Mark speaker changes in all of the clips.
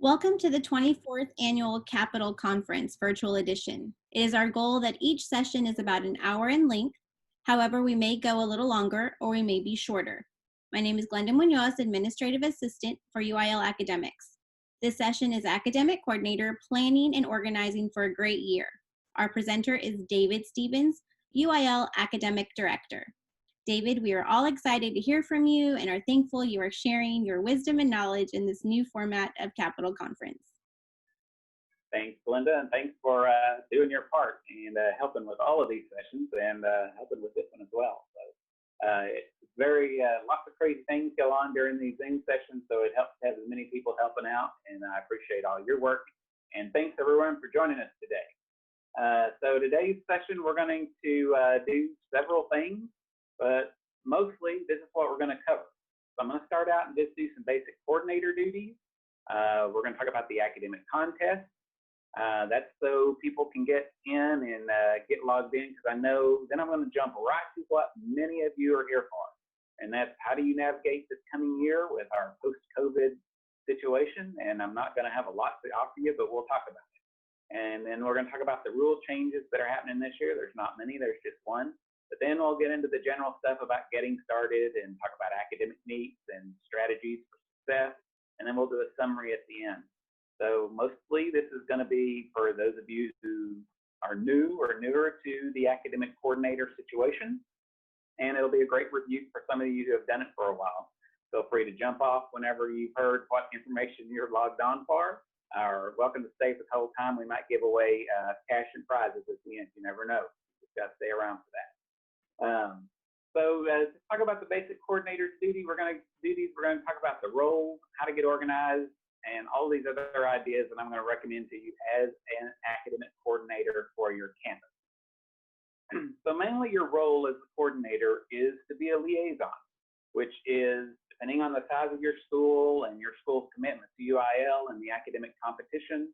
Speaker 1: Welcome to the 24th Annual Capital Conference Virtual Edition. It is our goal that each session is about an hour in length. However, we may go a little longer or we may be shorter. My name is Glenda Munoz, Administrative Assistant for UIL Academics. This session is Academic Coordinator Planning and Organizing for a Great Year. Our presenter is David Stevens, UIL Academic Director. David, we are all excited to hear from you and are thankful you are sharing your wisdom and knowledge in this new format of Capital Conference.
Speaker 2: Thanks, Glenda, and thanks for doing your part and helping with all of these sessions and helping with this one as well. So it's very, lots of crazy things go on during these Zoom sessions, so it helps to have as many people helping out, and I appreciate all your work. And thanks everyone for joining us today. So today's session, we're going to do several things, but mostly this is what we're going to cover. So I'm going to start out and just do some basic coordinator duties. We're going to talk about the academic contest. That's so people can get in and get logged in, because I know then I'm going to jump right to what many of you are here for. And that's how do you navigate this coming year with our post-COVID situation. And I'm not going to have a lot to offer you, but we'll talk about it. And then we're going to talk about the rule changes that are happening this year. There's not many, there's just one. But then we'll get into the general stuff about getting started and talk about academic meets and strategies for success. And then we'll do a summary at the end. So mostly this is going to be for those of you who are new or newer to the academic coordinator situation. And it'll be a great review for some of you who have done it for a while. Feel free to jump off whenever you've heard what information you're logged on for. Or welcome to stay for the whole time. We might give away cash and prizes at the end. You never know. You've got to stay around for that. To talk about the basic coordinator's duty, we're going to talk about the role, how to get organized, and all these other ideas that I'm going to recommend to you as an academic coordinator for your campus. So mainly your role as a coordinator is to be a liaison, which is, depending on the size of your school and your school's commitment to UIL and the academic competition,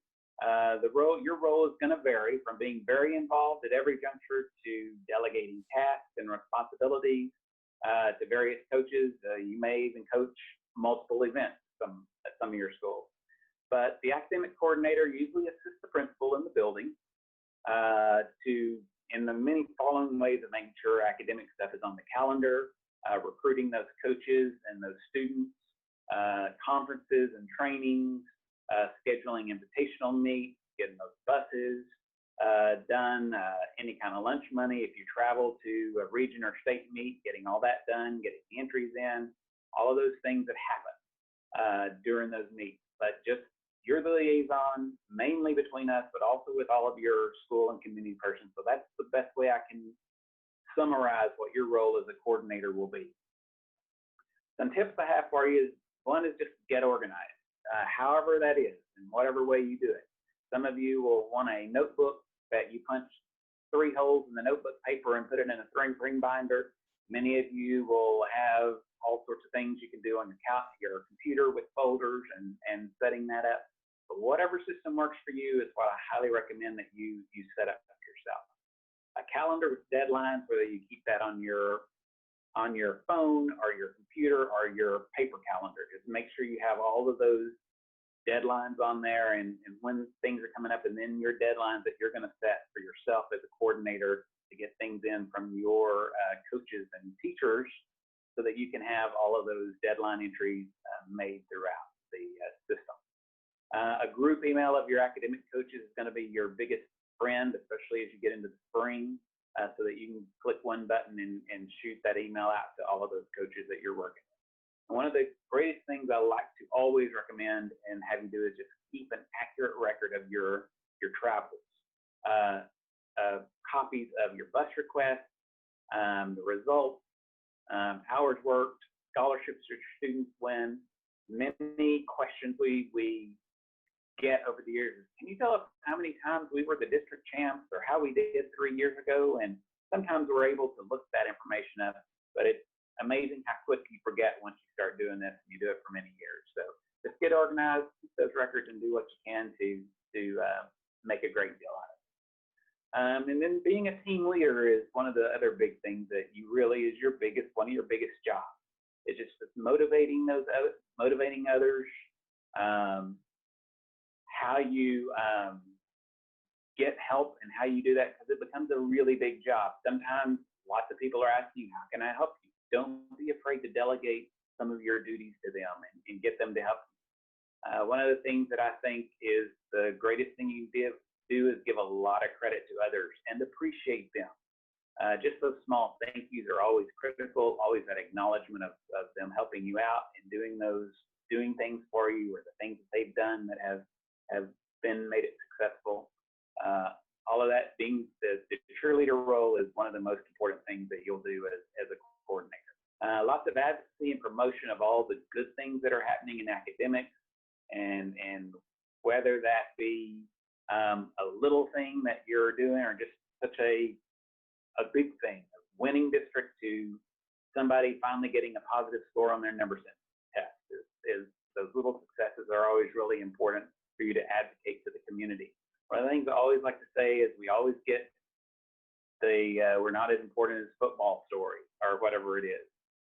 Speaker 2: your role is going to vary from being very involved at every juncture to delegating tasks and responsibilities to various coaches. You may even coach multiple events at some of your schools. But the academic coordinator usually assists the principal in the building in the many following ways of making sure academic stuff is on the calendar, recruiting those coaches and those students, conferences and trainings, scheduling invitational meets, getting those buses done, any kind of lunch money if you travel to a region or state meet, getting all that done, getting the entries in, all of those things that happen during those meets. But just you're the liaison, mainly between us, but also with all of your school and community persons. So that's the best way I can summarize what your role as a coordinator will be. Some tips I have for you is, one is just get organized. However that is, in whatever way you do it. Some of you will want a notebook that you punch 3 holes in the notebook paper and put it in a 3-ring binder. Many of you will have all sorts of things you can do on your computer with folders and setting that up. But whatever system works for you is what I highly recommend that you set up yourself. A calendar with deadlines, whether you keep that on your phone or your computer or your paper calendar. Just make sure you have all of those deadlines on there and when things are coming up, and then your deadlines that you're going to set for yourself as a coordinator to get things in from your coaches and teachers, so that you can have all of those deadline entries made throughout the system. A group email of your academic coaches is going to be your biggest friend, especially as you get into the spring. So that you can click one button and shoot that email out to all of those coaches that you're working with. And one of the greatest things I like to always recommend and have you do is just keep an accurate record of your travels. Copies of your bus requests, the results, hours worked, scholarships your students win. Many questions we get over the years. Can you tell us how many times we were the district champs or how we did 3 years ago? And sometimes we're able to look that information up, but it's amazing how quick you forget once you start doing this, and you do it for many years. So just get organized, keep those records, and do what you can to make a great deal out of it. And then being a team leader is one of the other big things that is one of your biggest jobs. It's just motivating others, how you get help and how you do that, because it becomes a really big job. Sometimes lots of people are asking you, how can I help you? Don't be afraid to delegate some of your duties to them and get them to help you. One of the things that I think is the greatest thing you can do is give a lot of credit to others and appreciate them. Just those small thank yous are always critical, always that acknowledgement of them helping you out and doing things for you, or the things that they've done that have made it successful. All of that, being the cheerleader role is one of the most important things that you'll do as a coordinator. Lots of advocacy and promotion of all the good things that are happening in academics, and whether that be a little thing that you're doing or just such a big thing, winning district to somebody finally getting a positive score on their number test is those little successes are always really important for you to advocate to the community. One of the things I always like to say is we always get the we're not as important as football story or whatever it is.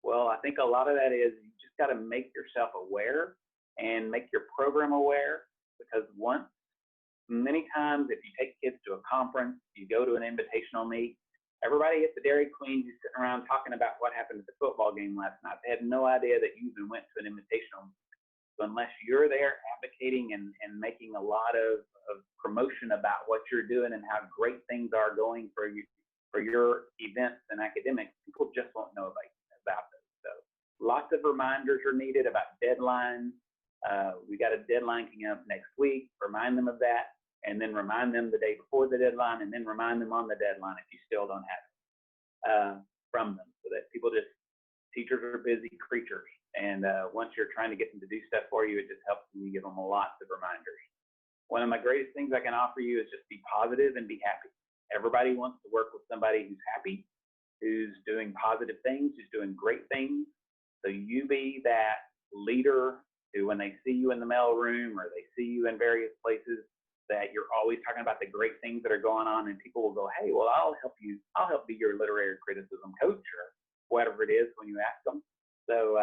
Speaker 2: Well, I think a lot of that is you just got to make yourself aware and make your program aware, because many times if you take kids to a conference, you go to an invitational meet, everybody at the Dairy Queen is sitting around talking about what happened at the football game last night. They had no idea that you even went to an invitational meet. So unless you're there advocating and making a lot of promotion about what you're doing and how great things are going for your events and academics, people just won't know about those. So lots of reminders are needed about deadlines. We got a deadline coming up next week. Remind them of that, and then remind them the day before the deadline, and then remind them on the deadline if you still don't have it from them, so that teachers are busy creatures. And once you're trying to get them to do stuff for you, it just helps you give them lots of reminders. One of my greatest things I can offer you is just be positive and be happy. Everybody wants to work with somebody who's happy, who's doing positive things, who's doing great things. So you be that leader who, when they see you in the mailroom or they see you in various places, that you're always talking about the great things that are going on, and people will go, hey, well, I'll help be your literary criticism coach or whatever it is when you ask them. So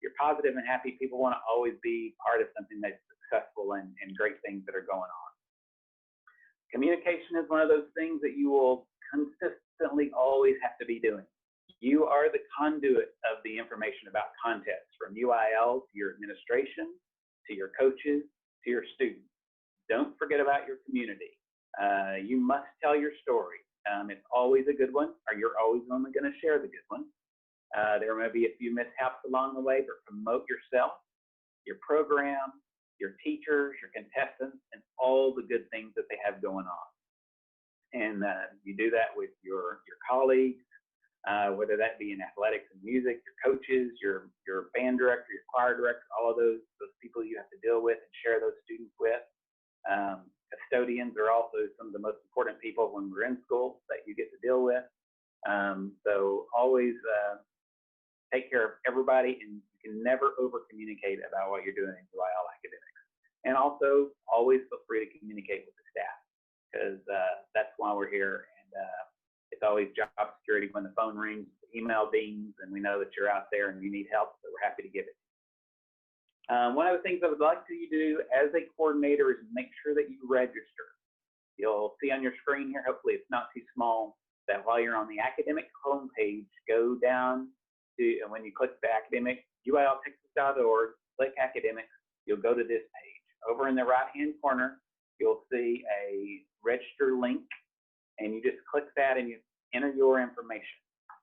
Speaker 2: you're positive and happy. People want to always be part of something that's successful and great things that are going on. Communication is one of those things that you will consistently always have to be doing. You are the conduit of the information about contests, from UIL to your administration, to your coaches, to your students. Don't forget about your community. You must tell your story. It's always a good one, or you're always only going to share the good one. There may be a few mishaps along the way, but promote yourself, your program, your teachers, your contestants, and all the good things that they have going on. And you do that with your colleagues, whether that be in athletics and music, your coaches, your band director, your choir director, all of those people you have to deal with and share those students with. Custodians are also some of the most important people when we're in school that you get to deal with. So always take care of everybody, and you can never over communicate about what you're doing in UIL academics. And also always feel free to communicate with the staff, because that's why we're here. And it's always job security when the phone rings, the email dings, and we know that you're out there and you need help, so we're happy to give it. One of the things I would like you to do as a coordinator is make sure that you register. You'll see on your screen here, hopefully it's not too small, that while you're on the academic homepage, go down to, and when you click the academic, UILtexas.org, click academics, you'll go to this page. Over in the right-hand corner, you'll see a register link, and you just click that and you enter your information.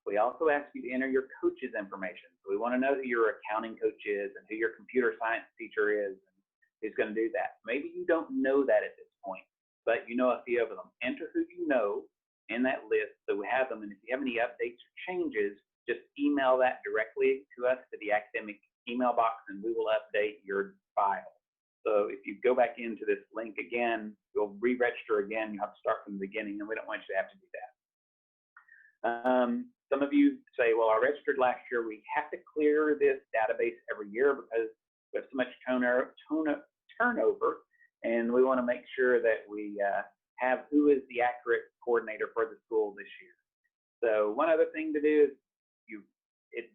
Speaker 2: We also ask you to enter your coach's information. So we want to know who your accounting coach is and who your computer science teacher is and who's going to do that. Maybe you don't know that at this point, but you know a few of them. Enter who you know in that list so we have them, and if you have any updates or changes, just email that directly to us, to the academic email box, and we will update your file. So if you go back into this link again, you'll re-register again. You have to start from the beginning, and we don't want you to have to do that. Some of you say, well, I registered last year. We have to clear this database every year because we have so much turnover, and we want to make sure that we have who is the accurate coordinator for the school this year. So one other thing to do is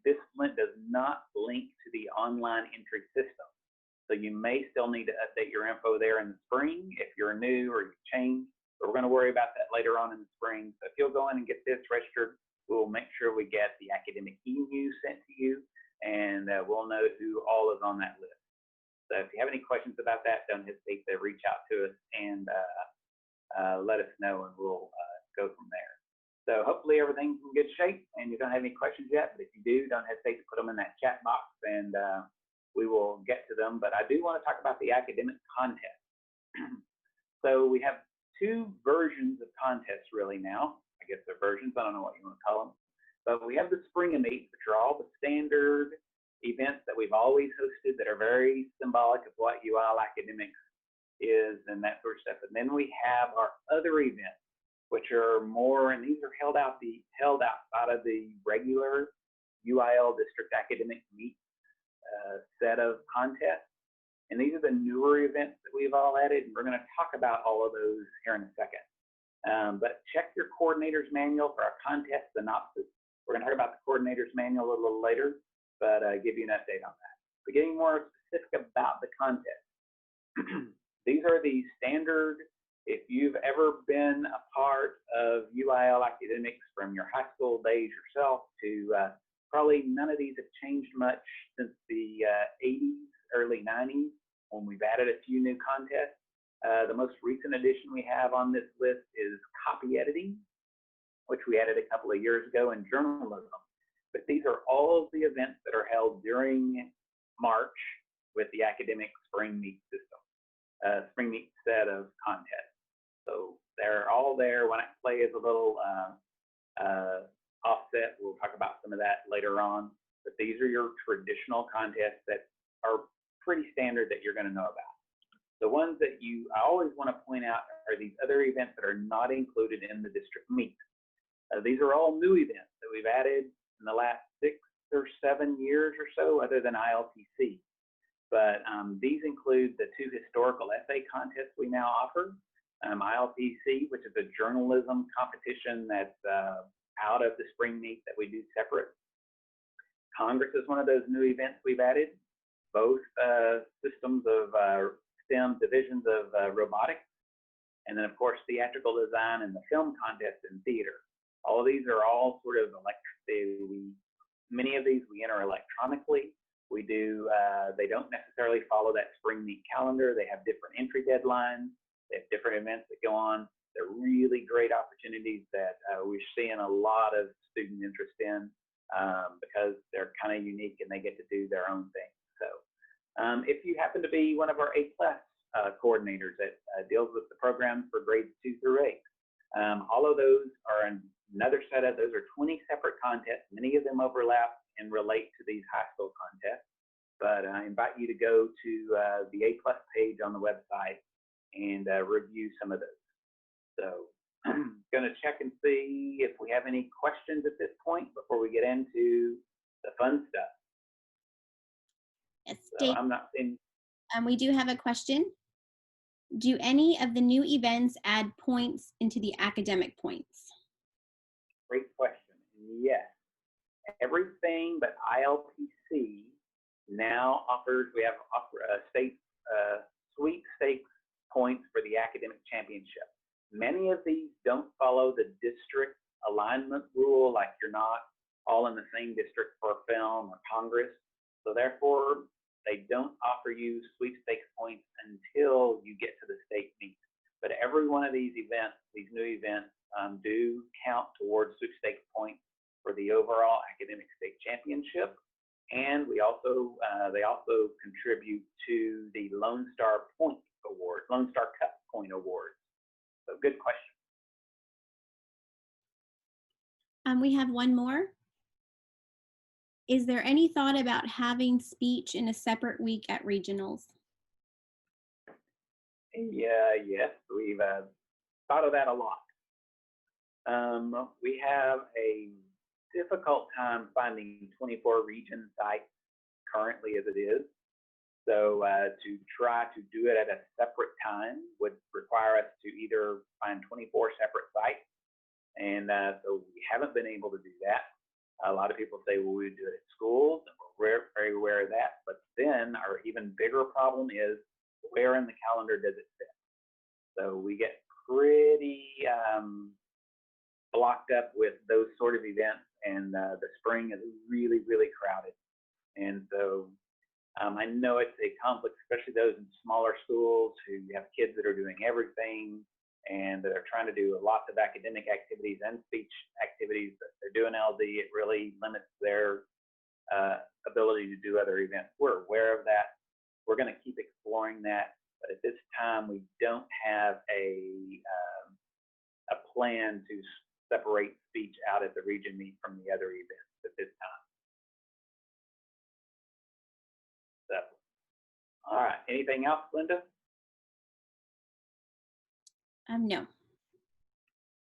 Speaker 2: this link does not link to the online entry system. So you may still need to update your info there in the spring if you're new or you change, but we're going to worry about that later on in the spring. So if you'll go in and get this registered, we'll make sure we get the academic e-news sent to you, and we'll know who all is on that list. So if you have any questions about that, don't hesitate to reach out to us and let us know, and we'll go from there. So hopefully everything's in good shape and you don't have any questions yet, but if you do, don't hesitate to put them in that chat box and we will get to them. But I do want to talk about the academic contest. So we have two versions of contests really now. I guess they're versions, I don't know what you want to call them. But we have the spring meets, which are all the standard events that we've always hosted that are very symbolic of what UIL academics is and that sort of stuff. And then we have our other events, which are more, and these are held outside of the regular UIL district academic meet set of contests. And these are the newer events that we've all added, and we're going to talk about all of those here in a second. But check your coordinator's manual for our contest synopsis. We're going to talk about the coordinator's manual a little later, but give you an update on that. But getting more specific about the contest. These are the standard, if you've ever been a part of UIL academics from your high school days yourself to probably none of these have changed much since the 80s, early 90s, when we've added a few new contests. The most recent addition we have on this list is copy editing, which we added a couple of years ago, in journalism. But these are all of the events that are held during March with the academic spring meet system, spring meet set of contests. So they're all there. When I play as a little offset, we'll talk about some of that later on. But these are your traditional contests that are pretty standard that you're going to know about. The ones that I always want to point out are these other events that are not included in the district meet. These are all new events that we've added in the last 6 or 7 years or so, other than ILPC. But these include the 2 historical essay contests we now offer. ILPC, which is a journalism competition that's out of the spring meet that we do separate. Congress is one of those new events we've added. Both systems of STEM divisions of robotics, and then of course theatrical design and the film contest in theater. All of these are all sort of many of these we enter electronically. We do, they don't necessarily follow that spring meet calendar. They have different entry deadlines. They have different events that go on. They're really great opportunities that we're seeing a lot of student interest in because they're kind of unique and they get to do their own thing. So if you happen to be one of our A+ coordinators that deals with the program for grades 2 through 8, all of those are another set of, those are 20 separate contests. Many of them overlap and relate to these high school contests. But I invite you to go to the A+ page on the website and review some of those. So I'm going to check and see if we have any questions at this point before we get into the fun stuff.
Speaker 1: Yes,
Speaker 2: so I'm not in.
Speaker 1: We do have a question. Do any of the new events add points into the academic points?
Speaker 2: Great question. Yes. Everything but ILPC now offers, we have state sweepstakes points for the academic championship. Many of these don't follow the district alignment rule, like you're not all in the same district for film or Congress. So therefore, they don't offer you sweepstakes points until you get to the state meet. But every one of these events, these new events, do count towards sweepstakes points for the overall academic state championship. And we also, they also contribute to the Lone Star Point Award, Lone Star Cup Point Award. So good question.
Speaker 1: We have one more. Is there any thought about having speech in a separate week at regionals?
Speaker 2: Yeah, yes, we've thought of that a lot. We have a difficult time finding 24 region sites currently as it is. So to try to do it at a separate time would require us to either find 24 separate sites. And so we haven't been able to do that. A lot of people say, well, we do it at schools, and we're very aware of that. But then our even bigger problem is, where in the calendar does it fit? So we get pretty blocked up with those sort of events, and the spring is really, really crowded. And so I know it's a conflict, especially those in smaller schools who have kids that are doing everything and they're trying to do lots of academic activities and speech activities, but they're doing LD. It really limits their ability to do other events. We're aware of that. We're going to keep exploring that, but at this time we don't have a plan to separate speech out at the region meet from the other events at this time. So, all right, anything else, Linda?
Speaker 1: No.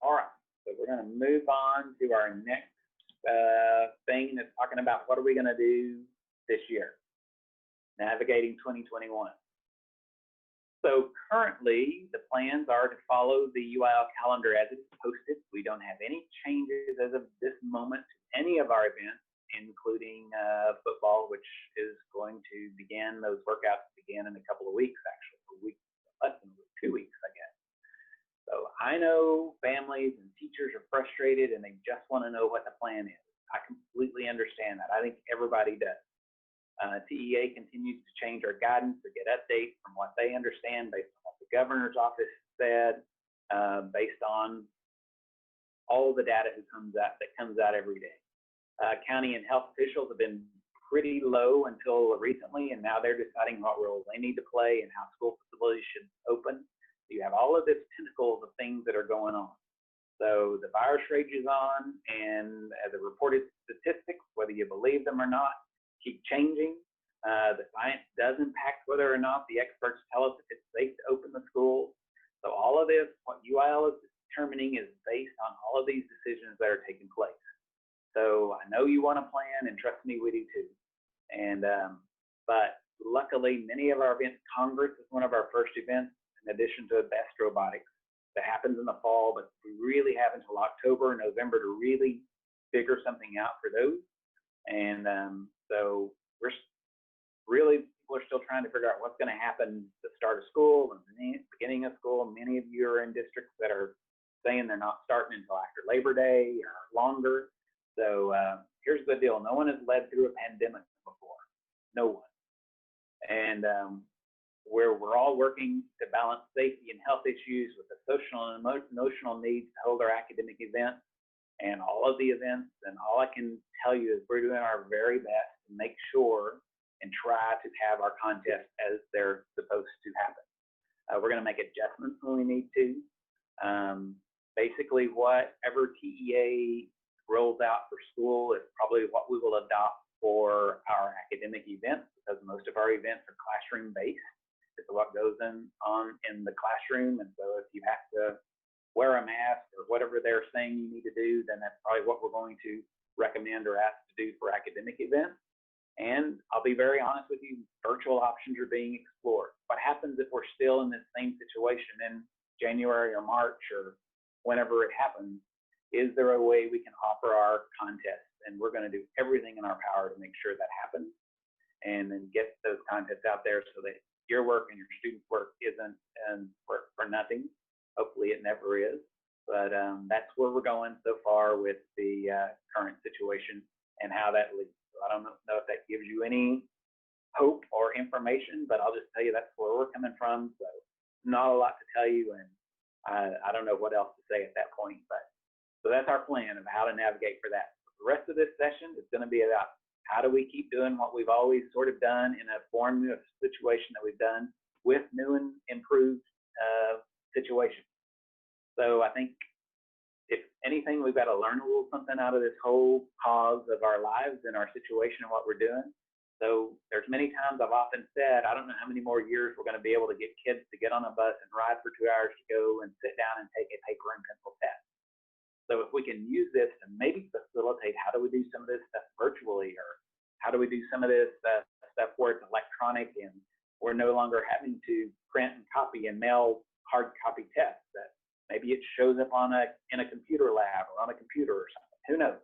Speaker 2: All right, so we're going to move on to our next thing that's talking about what are we going to do this year, navigating 2021. So currently, the plans are to follow the UIL calendar as it's posted. We don't have any changes as of this moment to any of our events, including football, which is going to begin. Those workouts begin in a couple of weeks, actually, a week, less than 2 weeks, I guess. So I know families and teachers are frustrated and they just want to know what the plan is. I completely understand that. I think everybody does. TEA continues to change our guidance or get updates from what they understand based on what the governor's office said, based on all the data that comes out every day. County and health officials have been pretty low until recently, and now they're deciding what role they need to play and how school facilities should open. You have all of this tentacles of things that are going on. So the virus rages on, and as a reported statistics, whether you believe them or not, keep changing. The science does impact whether or not the experts tell us if it's safe to open the schools. So all of this, what UIL is determining, is based on all of these decisions that are taking place. So I know you want to plan, and trust me, we do too. And but luckily, many of our events, Congress is one of our first events, in addition to Best Robotics, that happens in the fall, but we really have until October, November to really figure something out for those. And so we're really, people are still trying to figure out what's going to happen at the start of school and the beginning of school. Many of you are in districts that are saying they're not starting until after Labor Day or longer. So here's the deal. No one has led through a pandemic before. No one. And where we're all working to balance safety and health issues with the social and emotional needs to hold our academic events and all of the events. And all I can tell you is we're doing our very best to make sure and try to have our contests as they're supposed to happen. We're going to make adjustments when we need to. Basically, whatever TEA rolls out for school is probably what we will adopt for our academic events, because most of our events are classroom based. It's what goes on in the classroom. And so if you have to wear a mask or whatever they're saying you need to do, then that's probably what we're going to recommend or ask to do for academic events. And I'll be very honest with you, virtual options are being explored. What happens if we're still in this same situation in January or March or whenever it happens? Is there a way we can offer our contests? And we're going to do everything in our power to make sure that happens, and then get those contests out there so that your work and your students' work isn't for nothing. Hopefully it never is. But that's where we're going so far with the current situation and how that leads. So I don't know if that gives you any hope or information, but I'll just tell you that's where we're coming from. So not a lot to tell you, and I don't know what else to say at that point. But so that's our plan of how to navigate for that. The rest of this session is going to be about how do we keep doing what we've always sort of done in a foreign situation that we've done with new and improved situations. So I think if anything, we've got to learn a little something out of this whole cause of our lives and our situation and what we're doing. So there's many times I've often said, I don't know how many more years we're going to be able to get kids to get on a bus and ride for 2 hours to go and sit down and take a paper and pencil test. So if we can use this to maybe facilitate, how do we do some of this stuff virtually, or how do we do some of this stuff where it's electronic and we're no longer having to print and copy and mail hard copy tests, that maybe it shows up in a computer lab or on a computer or something, who knows?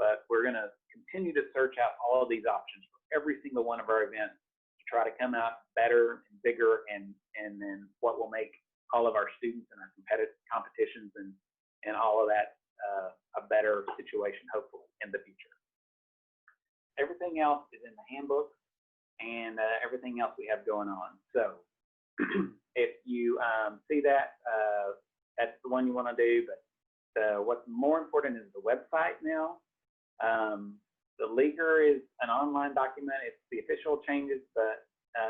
Speaker 2: but we're going to continue to search out all of these options for every single one of our events to try to come out better and bigger, and then what will make all of our students and our competitions and all of that a better situation, hopefully, in the future. Everything else is in the handbook, and everything else we have going on. So if you see that, that's the one you want to do. But what's more important is the website now. The Leaguer is an online document. It's the official changes, but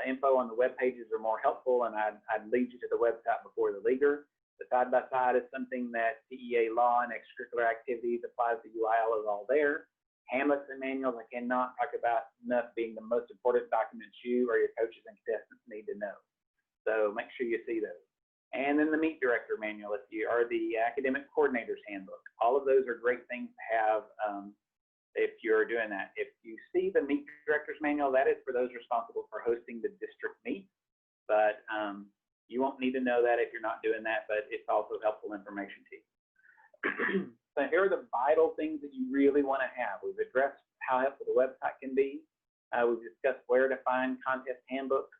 Speaker 2: info on the web pages are more helpful, and I'd lead you to the website before the Leaguer. The side-by-side is something that TEA law and extracurricular activities applies to UIL is all there. Handbooks and manuals I cannot talk about enough being the most important documents you or your coaches and contestants need to know. So make sure you see those. And then the Meet Director Manual, if you are the Academic Coordinator's Handbook. All of those are great things to have if you're doing that. If you see the Meet Director's Manual, that is for those responsible for hosting the district meet. But you won't need to know that if you're not doing that, but it's also helpful information to you. So here are the vital things that you really want to have. We've addressed how helpful the website can be. We've discussed where to find contest handbooks.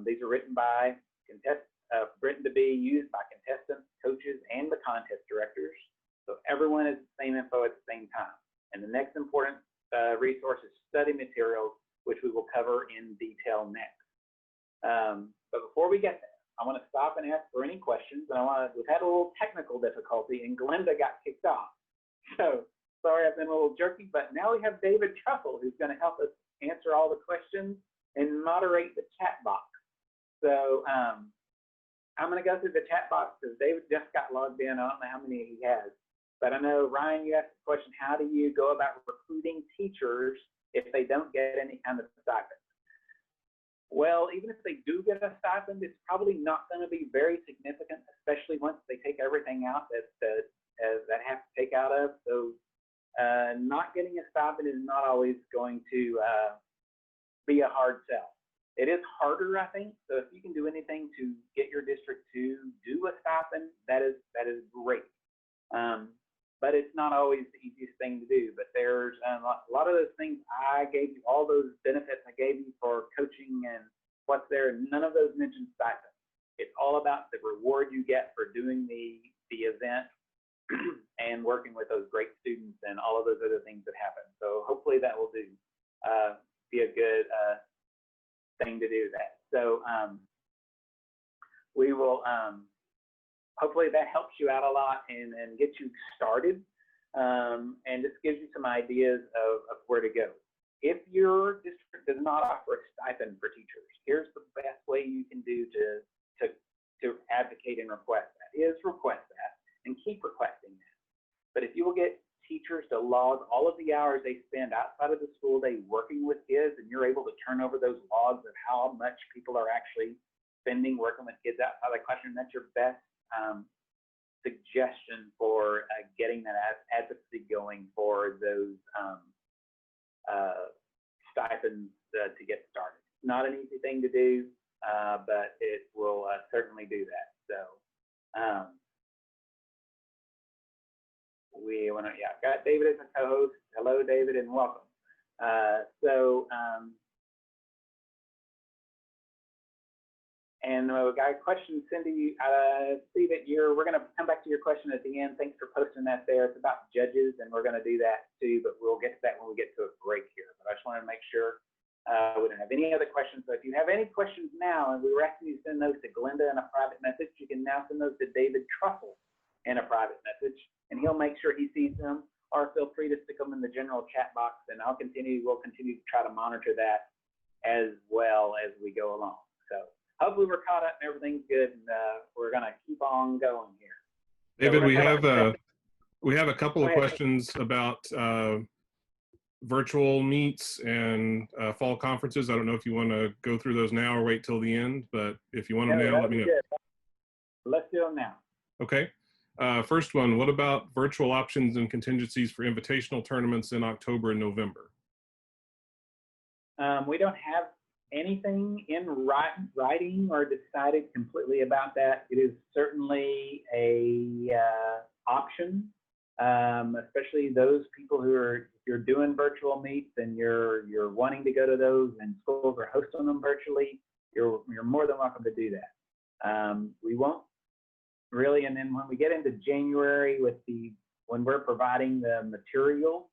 Speaker 2: These are written to be used by contestants, coaches, and the contest directors. So everyone has the same info at the same time. And the next important resource is study materials, which we will cover in detail next. But before we get there, I want to stop and ask for any questions. And we've had a little technical difficulty, and Glenda got kicked off. So sorry, I've been a little jerky, but now we have David Truffle, who's going to help us answer all the questions and moderate the chat box. So I'm going to go through the chat box because David just got logged in. I don't know how many he has, but I know, Ryan, you asked the question, how do you go about recruiting teachers if they don't get any kind of stipend? Well, even if they do get a stipend, it's probably not going to be very significant, especially once they take everything out that have to take out of. So not getting a stipend is not always going to be a hard sell. It is harder, I think. So if you can do anything to get your district to do a stipend, that is great. But it's not always the easiest thing to do. But there's a lot of those things I gave you, all those benefits I gave you for coaching and what's there, none of those mention stipends. It's all about the reward you get for doing the event and working with those great students and all of those other things that happen. So hopefully that will be a good thing to do that. So we will hopefully that helps you out a lot and gets you started and just gives you some ideas of where to go. If your district does not offer a stipend for teachers, here's the best way you can do to advocate and request that is request that and keep requesting that. But if you will get teachers to log all of the hours they spend outside of the school day working with kids, and you're able to turn over those logs of how much people are actually spending working with kids outside the classroom, that's your best suggestion for getting that advocacy going for those stipends to get started. Not an easy thing to do, but it will certainly do that. So we want to, yeah, got David as a co-host. Hello, David, and welcome. And we got a question, Cindy. See that we're going to come back to your question at the end. Thanks for posting that there. It's about judges, and we're going to do that too, but we'll get to that when we get to a break here. But I just wanted to make sure we don't have any other questions. So if you have any questions now, and we were asking you to send those to Glenda in a private message, you can now send those to David Truffle in a private message, and he'll make sure he sees them, or feel free to stick them in the general chat box, and we'll continue to try to monitor that as well as we go along. So hopefully we're caught up and everything's good, and we're going to keep on going here.
Speaker 3: David, so we have a couple of questions about virtual meets and fall conferences. I don't know if you want to go through those now or wait till the end, but if you want them now, let me know.
Speaker 2: Good. Let's do them now.
Speaker 3: Okay. First one, what about virtual options and contingencies for invitational tournaments in October and November?
Speaker 2: We don't have anything in writing or decided completely about that. It is certainly a option. especially those people who are, if you're doing virtual meets and you're wanting to go to those and schools are hosting them virtually, you're more than welcome to do that. We won't really, and then when we get into January when we're providing the material,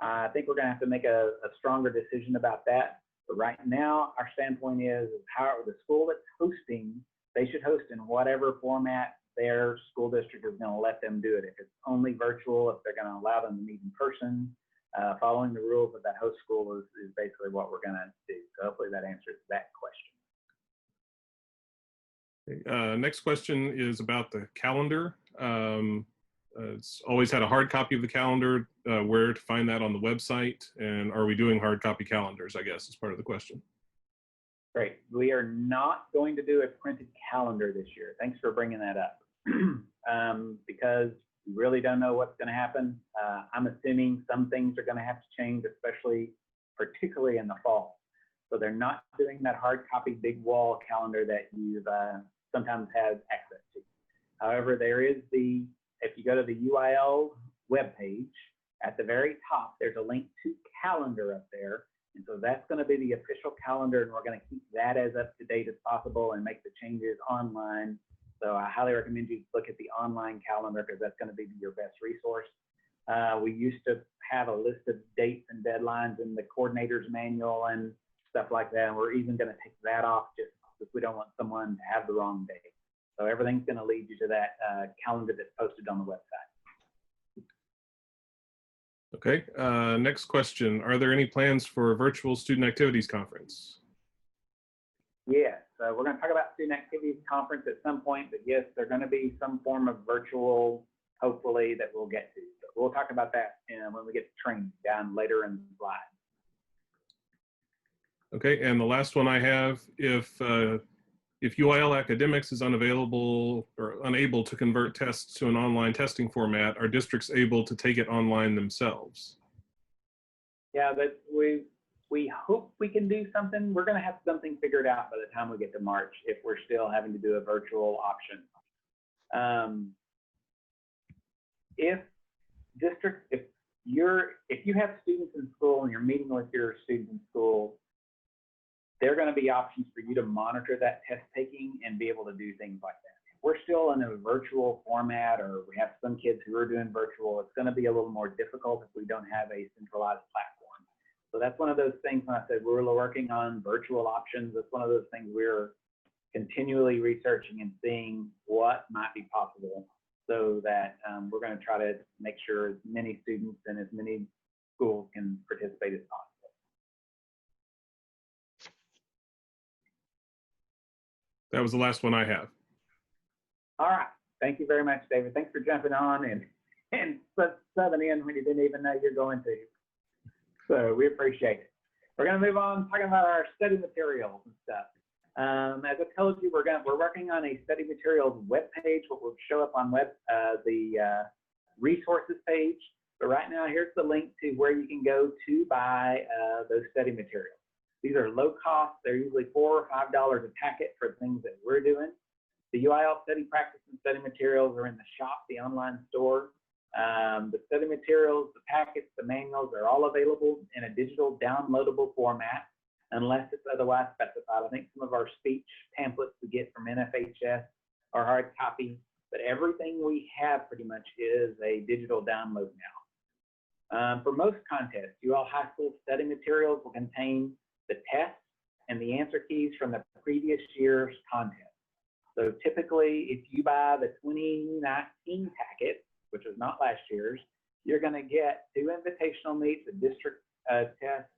Speaker 2: I think we're going to have to make a stronger decision about that. But right now, our standpoint is how the school that's hosting, they should host in whatever format their school district is going to let them do it. If it's only virtual, if they're going to allow them to meet in person, following the rules of that host school is basically what we're going to do. So hopefully that answers that question.
Speaker 3: Next question is about the calendar. It's always had a hard copy of the calendar. Where to find that on the website? And are we doing hard copy calendars, I guess, is part of the question.
Speaker 2: Great. We are not going to do a printed calendar this year. Thanks for bringing that up. Because we really don't know what's going to happen. I'm assuming some things are going to have to change, particularly in the fall. So they're not doing that hard copy big wall calendar that you've sometimes had access to. However, there is if you go to the UIL webpage, at the very top, there's a link to calendar up there. And so that's going to be the official calendar, and we're going to keep that as up to date as possible and make the changes online. So I highly recommend you look at the online calendar because that's going to be your best resource. We used to have a list of dates and deadlines in the coordinator's manual and stuff like that. And we're even going to take that off just because we don't want someone to have the wrong date. So everything's going to lead you to that calendar that's posted on the website.
Speaker 3: Okay, next question. Are there any plans for a virtual student activities conference?
Speaker 2: Yes, we're going to talk about student activities conference at some point, but yes, there's going to be some form of virtual, hopefully, that we'll get to. So we'll talk about that when we get to training down later in the slide.
Speaker 3: Okay, and the last one I have, if UIL Academics is unavailable or unable to convert tests to an online testing format, are districts able to take it online themselves? Yeah,
Speaker 2: but we hope we can do something. We're going to have something figured out by the time we get to March if we're still having to do a virtual option. If you have students in school and you're meeting with your students in school, there are going to be options for you to monitor that test taking and be able to do things like that. If we're still in a virtual format, or we have some kids who are doing virtual, it's going to be a little more difficult if we don't have a centralized platform. So that's one of those things when I said we're working on virtual options. That's one of those things we're continually researching and seeing what might be possible, so that we're going to try to make sure as many students and as many schools can participate as possible.
Speaker 3: That was the last one I have.
Speaker 2: All right. Thank you very much, David. Thanks for jumping on and subbing in when you didn't even know you're going to. So we appreciate it. We're going to move on talking about our study materials and stuff. As I told you, we're working on a study materials webpage, what will show up on the resources page. But right now, here's the link to where you can go to buy those study materials. These are low cost. They're usually $4 or $5 a packet for things that we're doing. The UIL study practice and study materials are in the shop, the online store. The study materials, the packets, the manuals are all available in a digital downloadable format, unless it's otherwise specified. I think some of our speech pamphlets we get from NFHS are hard copy, but everything we have pretty much is a digital download now. For most contests, UIL High School study materials will contain the tests and the answer keys from the previous year's contest. So typically, if you buy the 2019 packet, which is not last year's, you're going to get 2 invitational meets, a district test,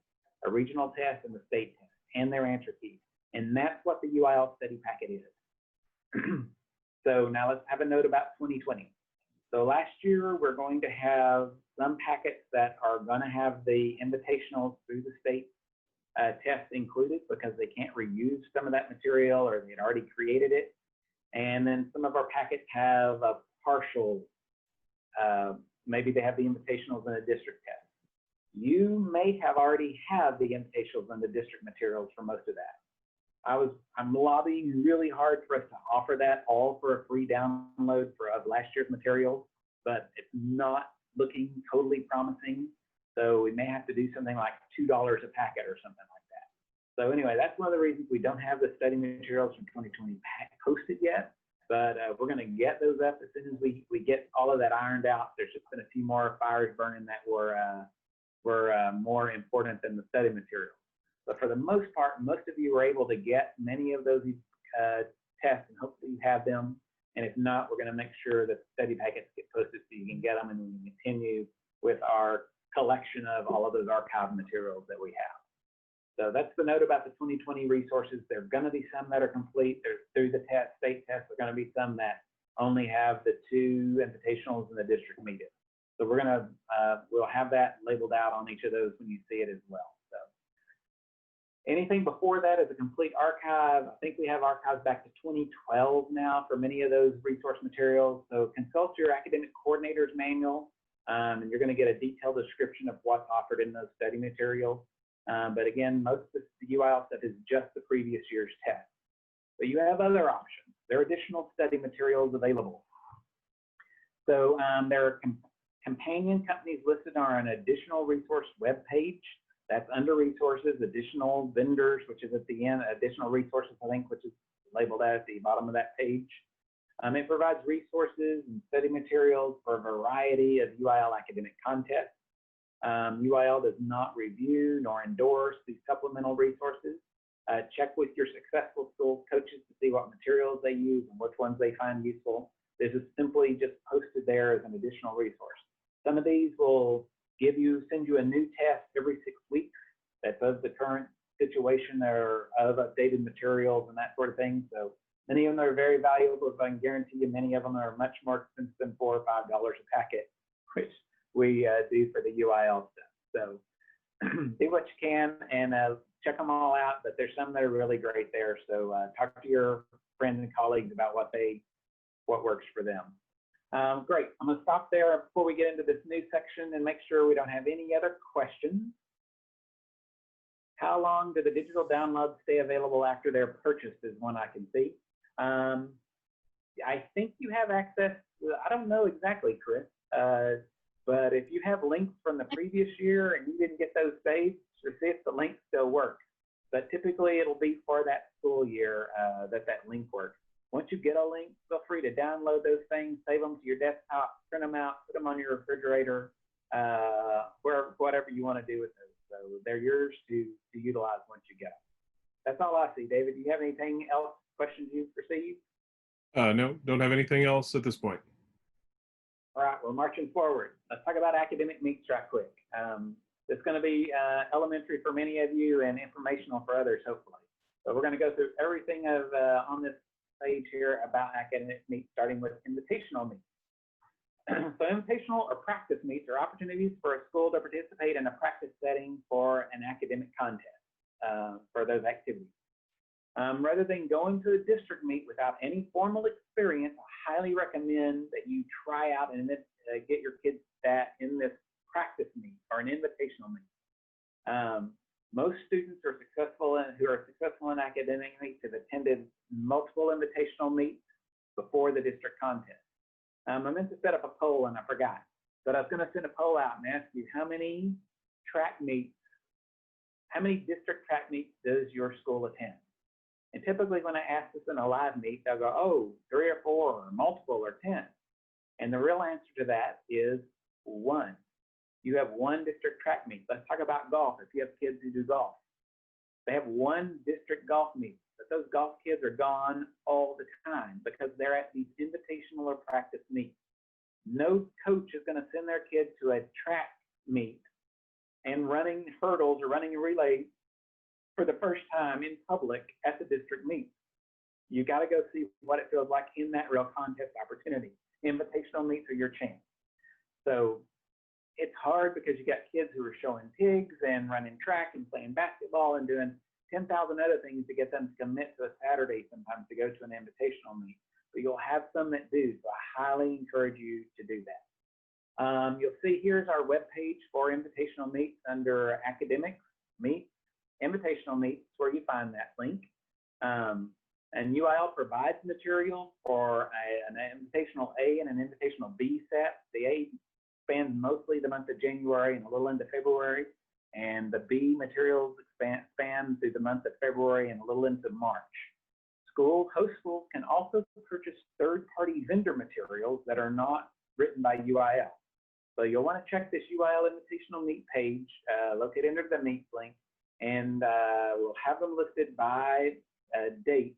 Speaker 2: a regional test, and the state test, and their answer keys. And that's what the UIL study packet is. So now let's have a note about 2020. So last year, we're going to have some packets that are going to have the invitationals through the state test included, because they can't reuse some of that material or they had already created it. And then some of our packets have a partial, maybe they have the invitationals and the district test. You may have already had the invitationals and the district materials for most of that. I'm lobbying really hard for us to offer that all for a free download of last year's materials, but it's not looking totally promising. So we may have to do something like $2 a packet or something like that. So anyway, that's one of the reasons we don't have the study materials from 2020 posted yet. But we're going to get those up as soon as we get all of that ironed out. There's just been a few more fires burning that were more important than the study materials. But for the most part, most of you were able to get many of those tests, and hopefully you have them. And if not, we're going to make sure that the study packets get posted so you can get them, and we can continue with our collection of all of those archive materials that we have. So that's the note about the 2020 resources. There are going to be some that are complete. There's through the state test. There are going to be some that only have the 2 invitationals and the district meeting. So we're going to we'll have that labeled out on each of those when you see it as well. So anything before that is a complete archive. I think we have archives back to 2012 now for many of those resource materials. So consult your academic coordinator's manual, and you're going to get a detailed description of what's offered in those study materials. But again, most of the UIL stuff is just the previous year's test. But you have other options. There are additional study materials available. So there are companion companies listed on an additional resource web page. That's under resources, additional vendors, which is at the end, additional resources, I think, which is labeled at the bottom of that page. It provides resources and study materials for a variety of UIL academic contests. UIL does not review nor endorse these supplemental resources. Check with your successful school coaches to see what materials they use and which ones they find useful. This is simply just posted there as an additional resource. Some of these will send you a new test every 6 weeks that's of the current situation or of updated materials and that sort of thing. So many of them are very valuable, but I can guarantee you many of them are much more expensive than $4 or $5 a packet, which we do for the UIL stuff. So do what you can and check them all out, but there's some that are really great there. So talk to your friends and colleagues about what works for them. Great, I'm gonna stop there before we get into this new section and make sure we don't have any other questions. How long do the digital downloads stay available after they're purchased is one I can see. I think you have access, I don't know exactly, Chris, but if you have links from the previous year and you didn't get those saved, to see if the link still works. But typically it'll be for that school year that link works. Once you get a link, feel free to download those things, save them to your desktop, print them out, put them on your refrigerator, whatever you want to do with those. So they're yours to utilize once you get them. That's all I see. David, do you have anything else, questions you've received?
Speaker 3: No, don't have anything else at this point.
Speaker 2: All right, we're marching forward. Let's talk about academic meets right quick. It's going to be elementary for many of you and informational for others, hopefully. So we're going to go through everything on this page here about academic meets, starting with invitational meets. So invitational or practice meets are opportunities for a school to participate in a practice setting for an academic contest for those activities. Rather than going to a district meet without any formal experience, I highly recommend that you try out and get your kids sat in this practice meet or an invitational meet. Most students who are successful in academic meets have attended multiple invitational meets before the district contest. I meant to set up a poll and I forgot, but I was going to send a poll out and ask you how many district track meets does your school attend? And typically when I ask this in a live meet, they'll go, oh, 3 or 4 or multiple or 10. And the real answer to that is 1. You have 1 district track meet. Let's talk about golf. If you have kids who do golf, they have 1 district golf meet, but those golf kids are gone all the time because they're at these invitational or practice meets. No coach is going to send their kid to a track meet and running hurdles or running a relay for the first time in public at the district meet. You got to go see what it feels like in that real contest opportunity. Invitational meets are your chance. So it's hard because you got kids who are showing pigs and running track and playing basketball and doing 10,000 other things to get them to commit to a Saturday sometimes to go to an invitational meet. But you'll have some that do, so I highly encourage you to do that. You'll see here's our webpage for invitational meets under academics, meets, invitational meets, where you find that link. And UIL provides material for an invitational A and an invitational B set. The A spans mostly the month of January and a little into February. And the B materials span through the month of February and a little into March. Host schools can also purchase third-party vendor materials that are not written by UIL. So you'll want to check this UIL Invitational Meet page located under the Meet link, and we'll have them listed by date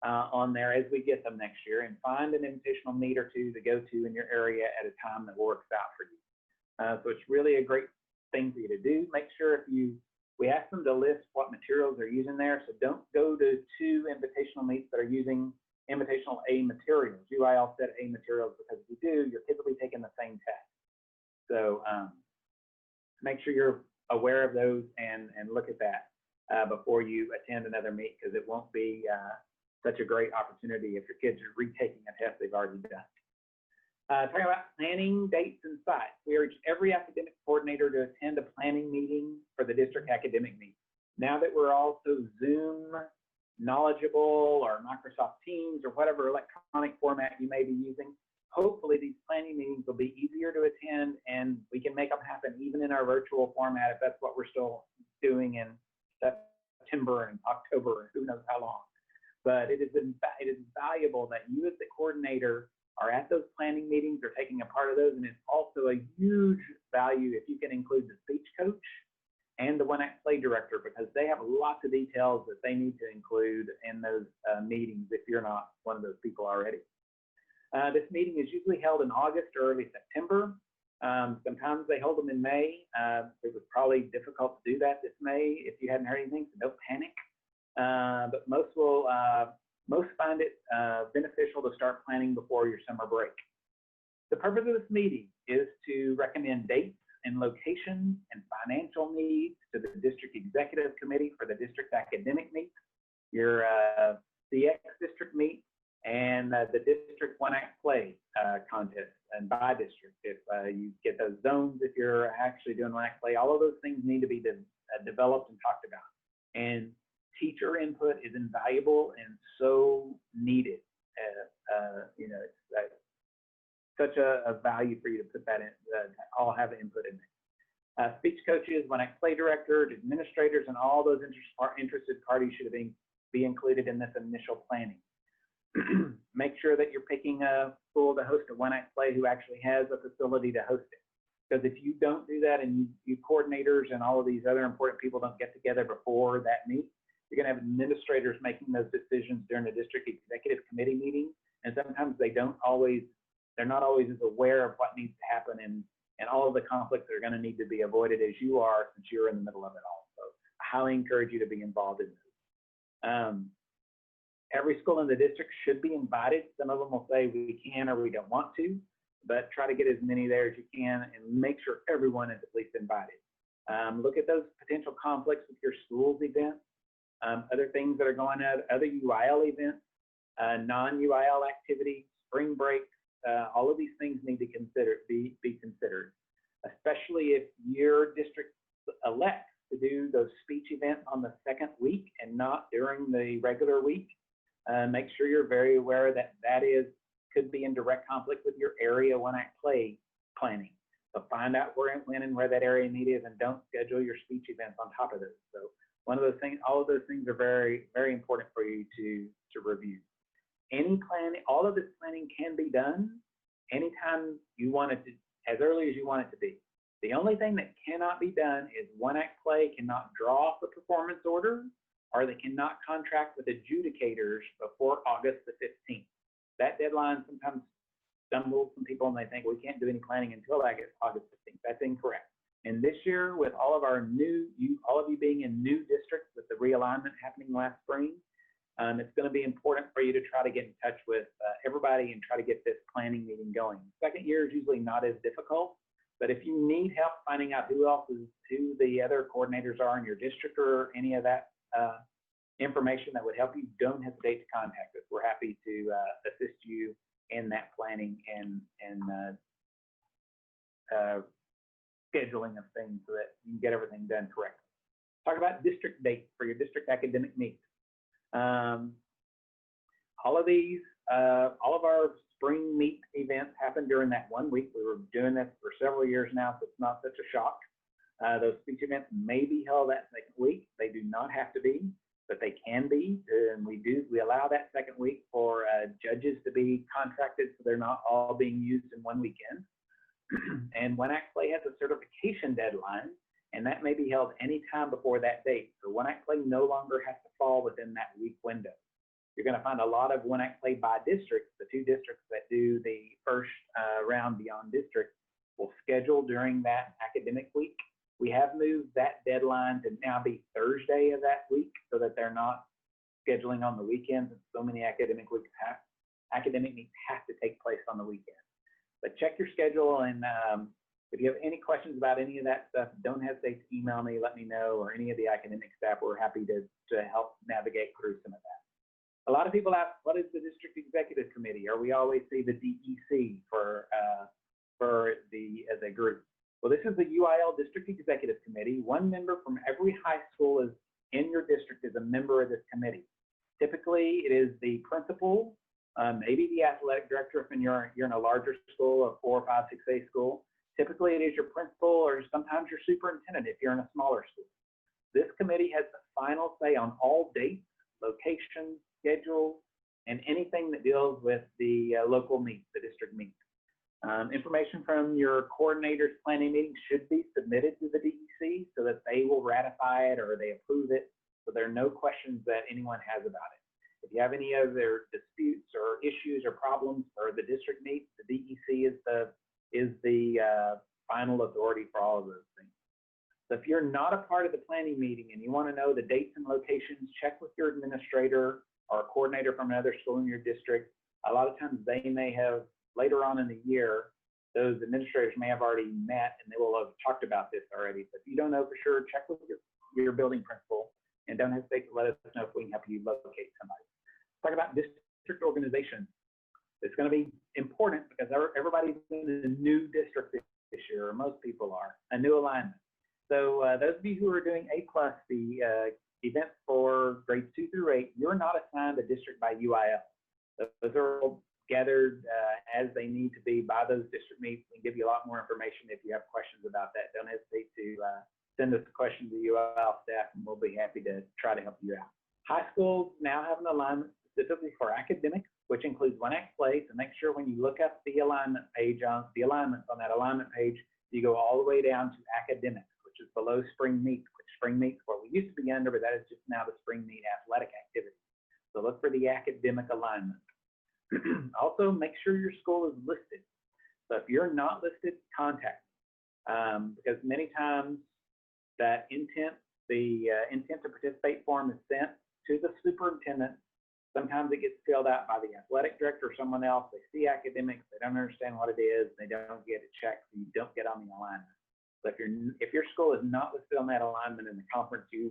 Speaker 2: on there as we get them next year, and find an invitational meet or two to go to in your area at a time that works out for you. So it's really a great thing for you to do. Make sure we ask them to list what materials they're using there, so don't go to 2 invitational meets that are using invitational A materials. UIL said A materials because if you do, you're typically taking the same test. So make sure you're aware of those and look at that before you attend another meet, because it won't be such a great opportunity if your kids are retaking a test they've already done. Talking about planning dates and sites. We urge every academic coordinator to attend a planning meeting for the district academic meeting. Now that we're also Zoom knowledgeable, or Microsoft Teams, or whatever electronic format you may be using, hopefully these planning meetings will be easier to attend, and we can make them happen even in our virtual format if that's what we're still doing in September and October, and who knows how long. But it is valuable that you as the coordinator are at those planning meetings or taking a part of those, and it's also a huge value if you can include the speech coach and the one-act play director, because they have lots of details that they need to include in those meetings if you're not one of those people already. This meeting is usually held in August or early September. Sometimes they hold them in May. It was probably difficult to do that this May if you hadn't heard anything, so don't panic. But most find it beneficial to start planning before your summer break. The purpose of this meeting is to recommend dates and locations and financial needs to the district executive committee for the district academic meet, your CX district meet, and the district one-act play contest, and by district. If you get those zones, if you're actually doing one-act play, all of those things need to be developed and talked about. And teacher input is invaluable and so needed. You know, it's such a value for you to put that in, all have input in there. Speech coaches, one-act play director, administrators, and all those interested parties should be included in this initial planning. Make sure that you're picking a school to host a one-act play who actually has a facility to host it. Because if you don't do that, and you coordinators and all of these other important people don't get together before that meet, you're going to have administrators making those decisions during the district executive committee meeting, and sometimes they're not always as aware of what needs to happen and all of the conflicts that are going to need to be avoided as you are, since you're in the middle of it all. So I highly encourage you to be involved in this. Every school in the district should be invited. Some of them will say we can or we don't want to, but try to get as many there as you can and make sure everyone is at least invited. Look at those potential conflicts with your school's events, other things that are going on, other UIL events, non-UIL activities, spring breaks. All of these things need to be considered, especially if your district elects to do those speech events on the second week and not during the regular week. Make sure you're very aware that could be in direct conflict with your area one-act play planning. So find out when and where that area need is, and don't schedule your speech events on top of those. So one of those things, all of those things are very, very important for you to review. Any planning, all of this planning can be done anytime you want it to, as early as you want it to be. The only thing that cannot be done is one-act play cannot draw up a performance order, or they cannot contract with adjudicators before August the 15th. That deadline sometimes stumbles some people and they think we can't do any planning until August 15th. That's incorrect. And this year, with all of our all of you being in new districts with the realignment happening last spring, it's going to be important for you to try to get in touch with everybody and try to get this planning meeting going. Second year is usually not as difficult, but if you need help finding out who the other coordinators are in your district or any of that information that would help you, don't hesitate to contact us. We're happy to assist you in that planning and scheduling of things so that you can get everything done correctly. Talk about district dates for your district academic meet. all of our spring meet events happen during that 1 week. We were doing this for several years now, so it's not such a shock. Those speech events may be held that second week. They do not have to be, but they can be. And we allow that second week for judges to be contracted, so they're not all being used in one weekend. And One Act Play has a certification deadline, and that may be held anytime before that date. So One Act Play no longer has to fall within that week window. You're going to find a lot of One Act Play by districts. The 2 districts that do the first round beyond district will schedule during that academic week. We have moved that deadline to now be Thursday of that week so that they're not scheduling on the weekends, and so many academic meets have to take place on the weekend. But check your schedule, and if you have any questions about any of that stuff, don't hesitate to email me, let me know, or any of the academic staff. We're happy to help navigate through some of that. A lot of people ask, what is the District Executive Committee? Or we always see the DEC as a group. Well, this is the UIL District Executive Committee. One member from every high school in your district is a member of this committee. Typically, it is the principal, maybe the athletic director if you're in a larger school, a 4, 5, 6A school. Typically, it is your principal or sometimes your superintendent if you're in a smaller school. This committee has the final say on all dates, locations, schedules, and anything that deals with the local meet, the district meet. Information from your coordinator's planning meeting should be submitted to the DEC so that they will ratify it or they approve it, so there are no questions that anyone has about it. If you have any other disputes or issues or problems for the district meet, the DEC is the final authority for all of those things. So if you're not a part of the planning meeting and you want to know the dates and locations, check with your administrator or a coordinator from another school in your district. A lot of times they may have, later on in the year, those administrators may have already met and they will have talked about this already. But if you don't know for sure, check with your building principal and don't hesitate to let us know if we can help you locate somebody. Talk about district organization. It's going to be important because everybody's in a new district this year, or most people are, a new alignment. So those of you who are doing A+, the event for grades 2 through 8, you're not assigned a district by UIL. Those are all gathered as they need to be by those district meets. We can give you a lot more information if you have questions about that. Don't hesitate to send us a question to the UIL staff, and we'll be happy to try to help you out. High schools now have an alignment specifically for academics, which includes One Act Play. So make sure when you look up the alignment page on the alignments on that alignment page, you go all the way down to academics, which is below spring meet, which spring meet is what we used to be under, but that is just now the spring meet athletic activity. So look for the academic alignment. Also, make sure your school is listed. So if you're not listed, contact me, because many times that the intent to participate form is sent to the superintendent. Sometimes it gets filled out by the athletic director or someone else. They see academics, they don't understand what it is, they don't get it checked, so you don't get on the alignment. So if your school is not listed on that alignment in the conference you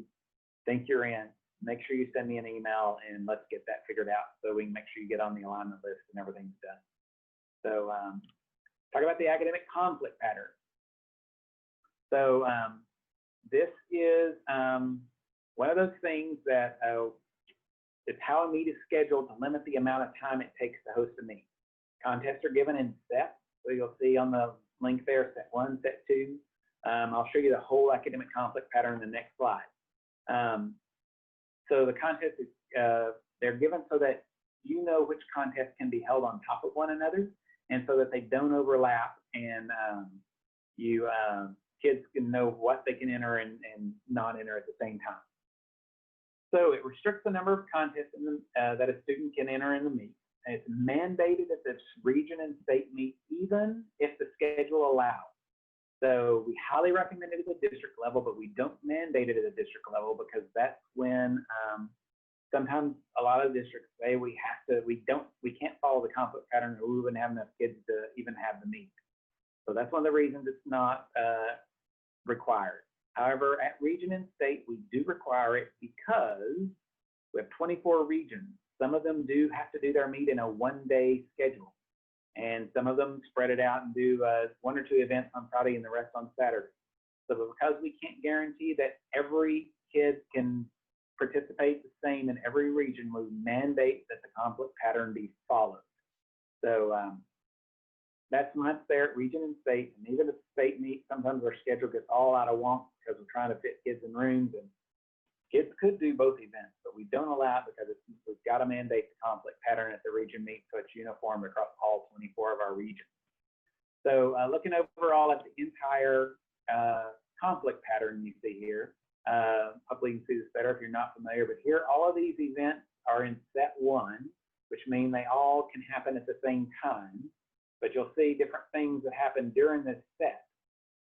Speaker 2: think you're in, make sure you send me an email and let's get that figured out so we can make sure you get on the alignment list and everything's done. So talk about the academic conflict pattern. So this is one of those things that it's how a meet is scheduled to limit the amount of time it takes to host a meet. Contests are given in sets, so you'll see on the link there, set 1, set 2. I'll show you the whole academic conflict pattern in the next slide. So the contest is, they're given so that you know which contests can be held on top of one another, and so that they don't overlap, and kids can know what they can enter and not enter at the same time. So it restricts the number of contests that a student can enter in the meet. And it's mandated at this region and state meet, even if the schedule allows. So we highly recommend it at the district level, but we don't mandate it at the district level because that's when sometimes a lot of districts say we can't follow the conflict pattern, or we wouldn't have enough kids to even have the meet. So that's one of the reasons it's not required. However, at region and state, we do require it because we have 24 regions. Some of them do have to do their meet in a one-day schedule, and some of them spread it out and do 1 or 2 events on Friday and the rest on Saturday. So because we can't guarantee that every kid can participate the same in every region. We mandate that the conflict pattern be followed. So that's once there at region and state, and even if the state meets, sometimes our schedule gets all out of wonk because we're trying to fit kids in rooms, and kids could do both events, but we don't allow it because we've got to mandate the conflict pattern at the region meet so it's uniform across all 24 of our regions. So looking overall at the entire conflict pattern you see here, hopefully you can see this better if you're not familiar, but here all of these events are in set 1, which mean they all can happen at the same time, but you'll see different things that happen during this set.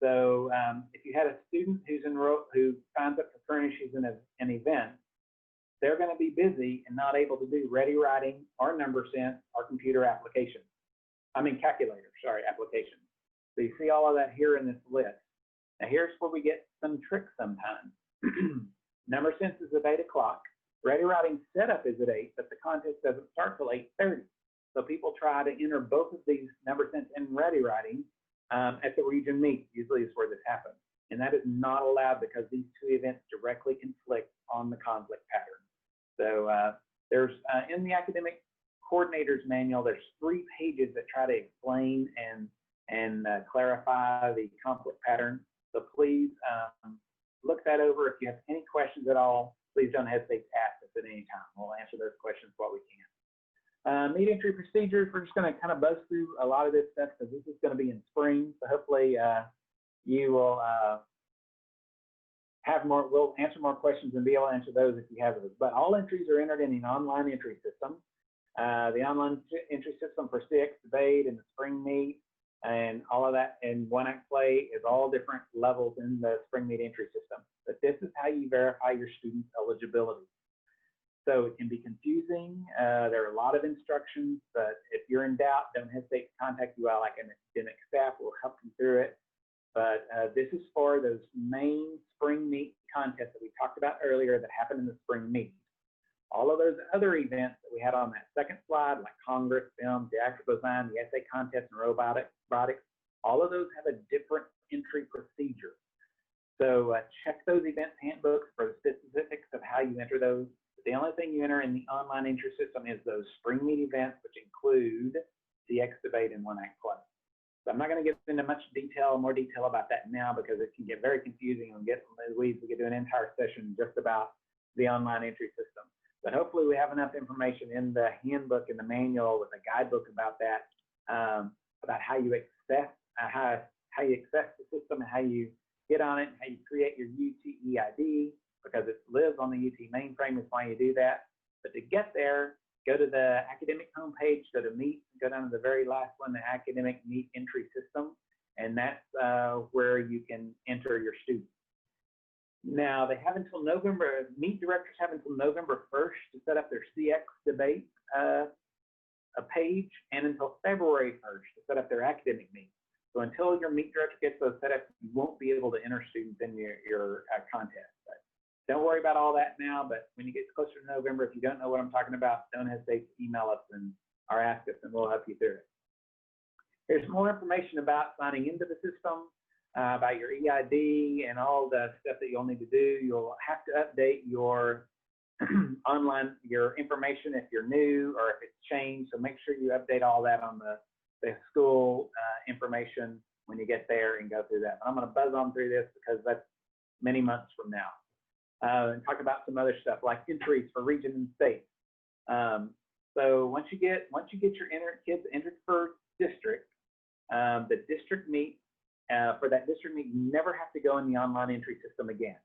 Speaker 2: So if you had a student who signs up for furnishes in an event, they're going to be busy and not able to do ready writing or number sense or computer applications. I mean calculator, sorry, applications. So you see all of that here in this list. Now here's where we get some tricks sometimes. Number sense is at 8 o'clock. Ready writing setup is at 8, but the contest doesn't start till 8:30. So people try to enter both of these number sense and ready writing at the region meet. Usually is where this happens. And that is not allowed because these two events directly conflict on the conflict pattern. So there's in the academic coordinator's manual, there's 3 pages that try to explain and clarify the conflict pattern. So please look that over. If you have any questions at all, please don't hesitate to ask us at any time. We'll answer those questions what we can. Meet entry procedures, we're just going to kind of buzz through a lot of this stuff because this is going to be in spring. So hopefully you will we'll answer more questions and be able to answer those if you have those. But all entries are entered in an online entry system. The online entry system for CX debate and the spring meet and all of that and one act play is all different levels in the spring meet entry system. But this is how you verify your students' eligibility. So it can be confusing. There are a lot of instructions, but if you're in doubt, don't hesitate to contact UIL academic staff. We'll help you through it. But this is for those main spring meet contests that we talked about earlier that happen in the spring meet. All of those other events that we had on that second slide, like Congress, film, theatrical design, the essay contest, and robotics, all of those have a different entry procedure. So check those events handbooks for the specifics of how you enter those. The only thing you enter in the online entry system is those spring meet events, which include CX debate and one act play. So I'm not going to get into more detail about that now because it can get very confusing and get in the weeds. We could do an entire session just about the online entry system. But hopefully we have enough information in the handbook and the manual with a guidebook about that, about how you access the system and how you get on it, and how you create your UT because it lives on the UT mainframe is why you do that. But to get there, go to the academic homepage, go to Meet, go down to the very last one, the academic Meet entry system, and that's where you can enter your students. Now, they have until November, Meet directors have until November 1st to set up their CX debate page, and until February 1st to set up their academic Meet. So until your Meet director gets those set up, you won't be able to enter students in your contest. But don't worry about all that now, but when you get closer to November, if you don't know what I'm talking about, don't hesitate to email us or ask us, and we'll help you through it. Here's more information about signing into the system, about your EID and all the stuff that you'll need to do. You'll have to update your your information if you're new or if it's changed. So make sure you update all that on the school information when you get there and go through that. But I'm going to buzz on through this because that's many months from now. And talk about some other stuff like entries for region and state. So once you get your kids entered for district, the district meet, for that district meet, you never have to go in the online entry system again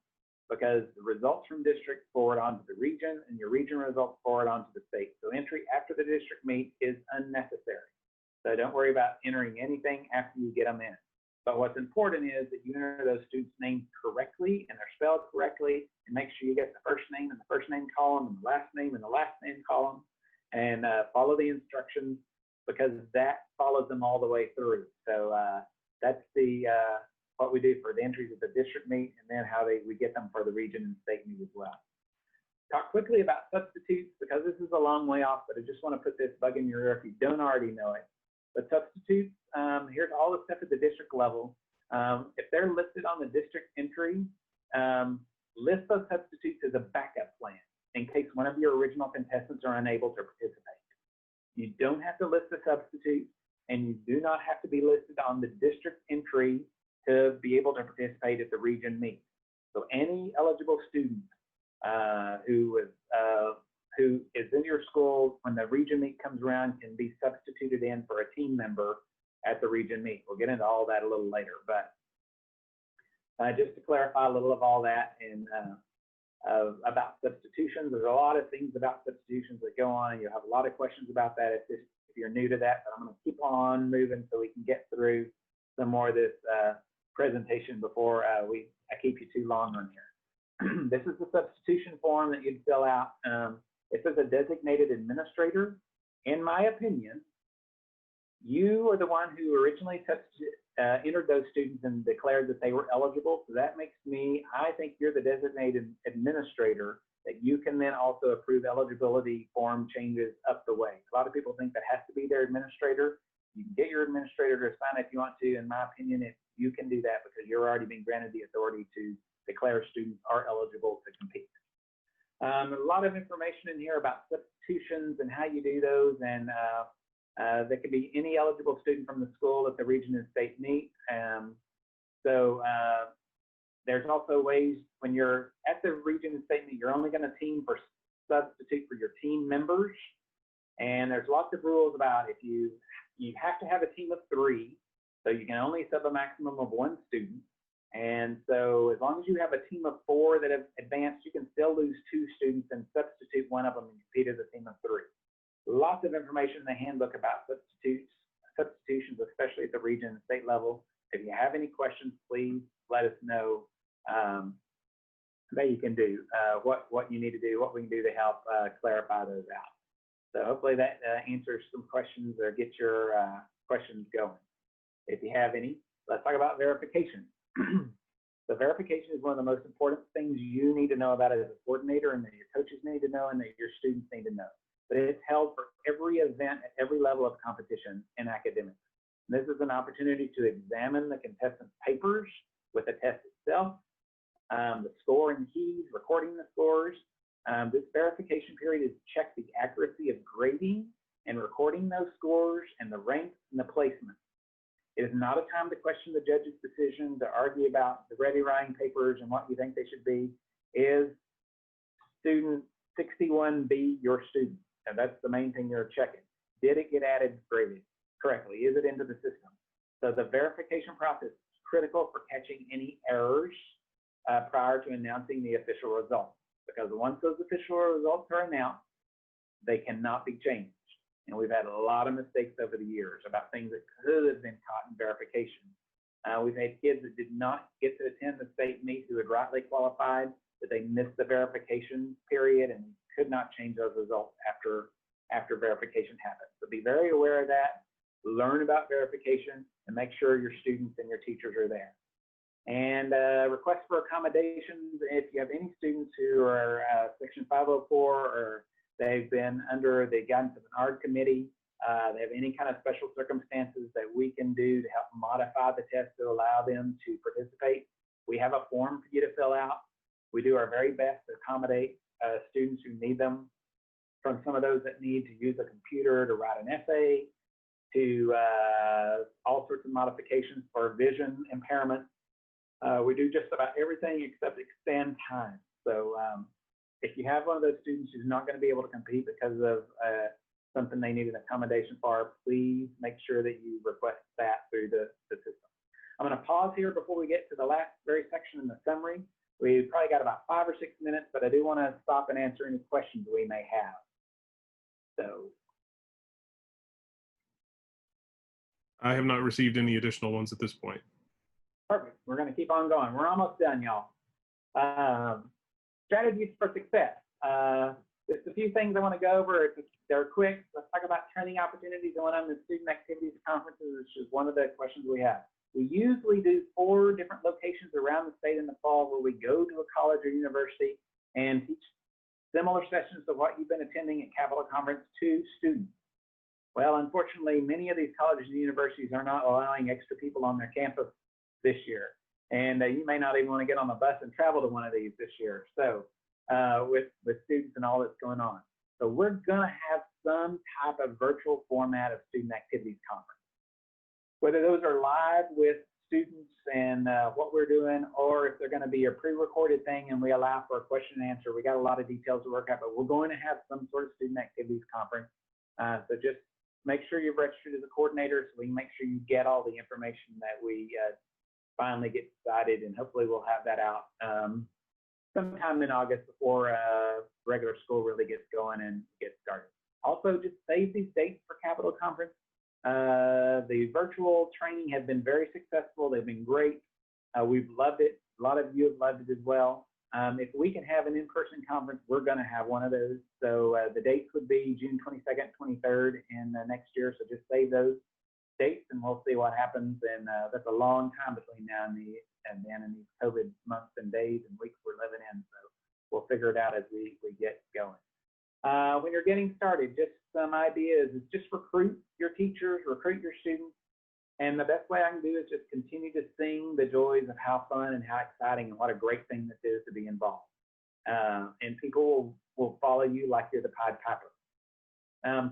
Speaker 2: because the results from district forward onto the region and your region results forward onto the state. So entry after the district meet is unnecessary. So don't worry about entering anything after you get them in. But what's important is that you enter those students' names correctly and they're spelled correctly, and make sure you get the first name in the first name column and the last name in the last name column, and follow the instructions because that follows them all the way through. So that's what we do for the entries at the district meet, and then how we get them for the region and state meet as well. Talk quickly about substitutes because this is a long way off, but I just want to put this bug in your ear if you don't already know it. But substitutes, here's all the stuff at the district level. If they're listed on the district entry, list those substitutes as a backup plan in case one of your original contestants are unable to participate. You don't have to list the substitute, and you do not have to be listed on the district entry to be able to participate at the region meet. So any eligible student who is in your school when the region meet comes around can be substituted in for a team member at the region meet. We'll get into all that a little later, but just to clarify a little of all that and about substitutions, there's a lot of things about substitutions that go on, and you'll have a lot of questions about that if you're new to that, but I'm going to keep on moving so we can get through some more of this presentation before I keep you too long on here. This is the substitution form that you'd fill out. If there's a designated administrator, in my opinion, you are the one who originally entered those students and declared that they were eligible. So that makes me, I think you're the designated administrator that you can then also approve eligibility form changes up the way. A lot of people think that has to be their administrator. You can get your administrator to sign if you want to. In my opinion, you can do that because you're already being granted the authority to declare students are eligible to compete. A lot of information in here about substitutions and how you do those, and there could be any eligible student from the school at the region and state meet. There's also ways when you're at the region and state meet, you're only going to substitute for your team members. And there's lots of rules about if you have to have a team of 3, so you can only sub a maximum of 1 student. And so as long as you have a team of 4 that have advanced, you can still lose 2 students and substitute one of them and compete as a team of 3. Lots of information in the handbook about substitutions, especially at the region and state level. If you have any questions, please let us know that you can do, what you need to do, what we can do to help clarify those out. So hopefully that answers some questions or get your questions going. If you have any, let's talk about verification. So verification is one of the most important things you need to know about as a coordinator, and that your coaches need to know, and that your students need to know. But it's held for every event at every level of competition in academics. And this is an opportunity to examine the contestants' papers with the test itself, the scoring keys, recording the scores. This verification period is to check the accuracy of grading and recording those scores and the ranks and the placement. It is not a time to question the judge's decision, to argue about the ready writing papers and what you think they should be. Is student 61B your student? And that's the main thing you're checking. Did it get added graded correctly? Is it into the system? So the verification process is critical for catching any errors prior to announcing the official results. Because once those official results are announced, they cannot be changed. And we've had a lot of mistakes over the years about things that could have been caught in verification. We've had kids that did not get to attend the state meet who had rightly qualified, but they missed the verification period and could not change those results after verification happened. So be very aware of that, learn about verification, and make sure your students and your teachers are there. And request for accommodations. If you have any students who are Section 504 or they've been under the guidance of an ARD committee, they have any kind of special circumstances that we can do to help modify the test to allow them to participate, we have a form for you to fill out. We do our very best to accommodate students who need them, from some of those that need to use a computer to write an essay, to all sorts of modifications for vision impairment. We do just about everything except extend time. So if you have one of those students who's not going to be able to compete because of something they need an accommodation for, please make sure that you request that through the system. I'm going to pause here before we get to the last very section in the summary. We've probably got about 5 or 6 minutes, but I do want to stop and answer any questions we may have. So
Speaker 3: I have not received any additional ones at this point.
Speaker 2: Perfect. We're going to keep on going. We're almost done, y'all. Strategies for success. Just a few things I want to go over. They're quick. Let's talk about training opportunities going on in student activities conferences, which is one of the questions we have. We usually do 4 different locations around the state in the fall where we go to a college or university and teach similar sessions to what you've been attending at Capitol Conference to students. Well, unfortunately, many of these colleges and universities are not allowing extra people on their campus this year. And you may not even want to get on the bus and travel to one of these this year. So with students and all that's going on. So we're going to have some type of virtual format of student activities conference. Whether those are live with students and what we're doing, or if they're going to be a pre-recorded thing and we allow for a question and answer. We got a lot of details to work out, but we're going to have some sort of student activities conference. So just make sure you're registered as a coordinator so we can make sure you get all the information that we finally get decided, and hopefully we'll have that out sometime in August before regular school really gets going and gets started. Also, just save these dates for Capital Conference. The virtual training has been very successful. They've been great. We've loved it. A lot of you have loved it as well. If we can have an in-person conference, we're going to have one of those. So the dates would be June 22nd, 23rd in next year. So just save those dates and we'll see what happens. And that's a long time between now and then in these COVID months and days and weeks we're living in. So we'll figure it out as we get going. When you're getting started, just some ideas is just recruit your teachers, recruit your students. And the best way I can do is just continue to sing the joys of how fun and how exciting and what a great thing this is to be involved. And people will follow you like you're the Pied Piper.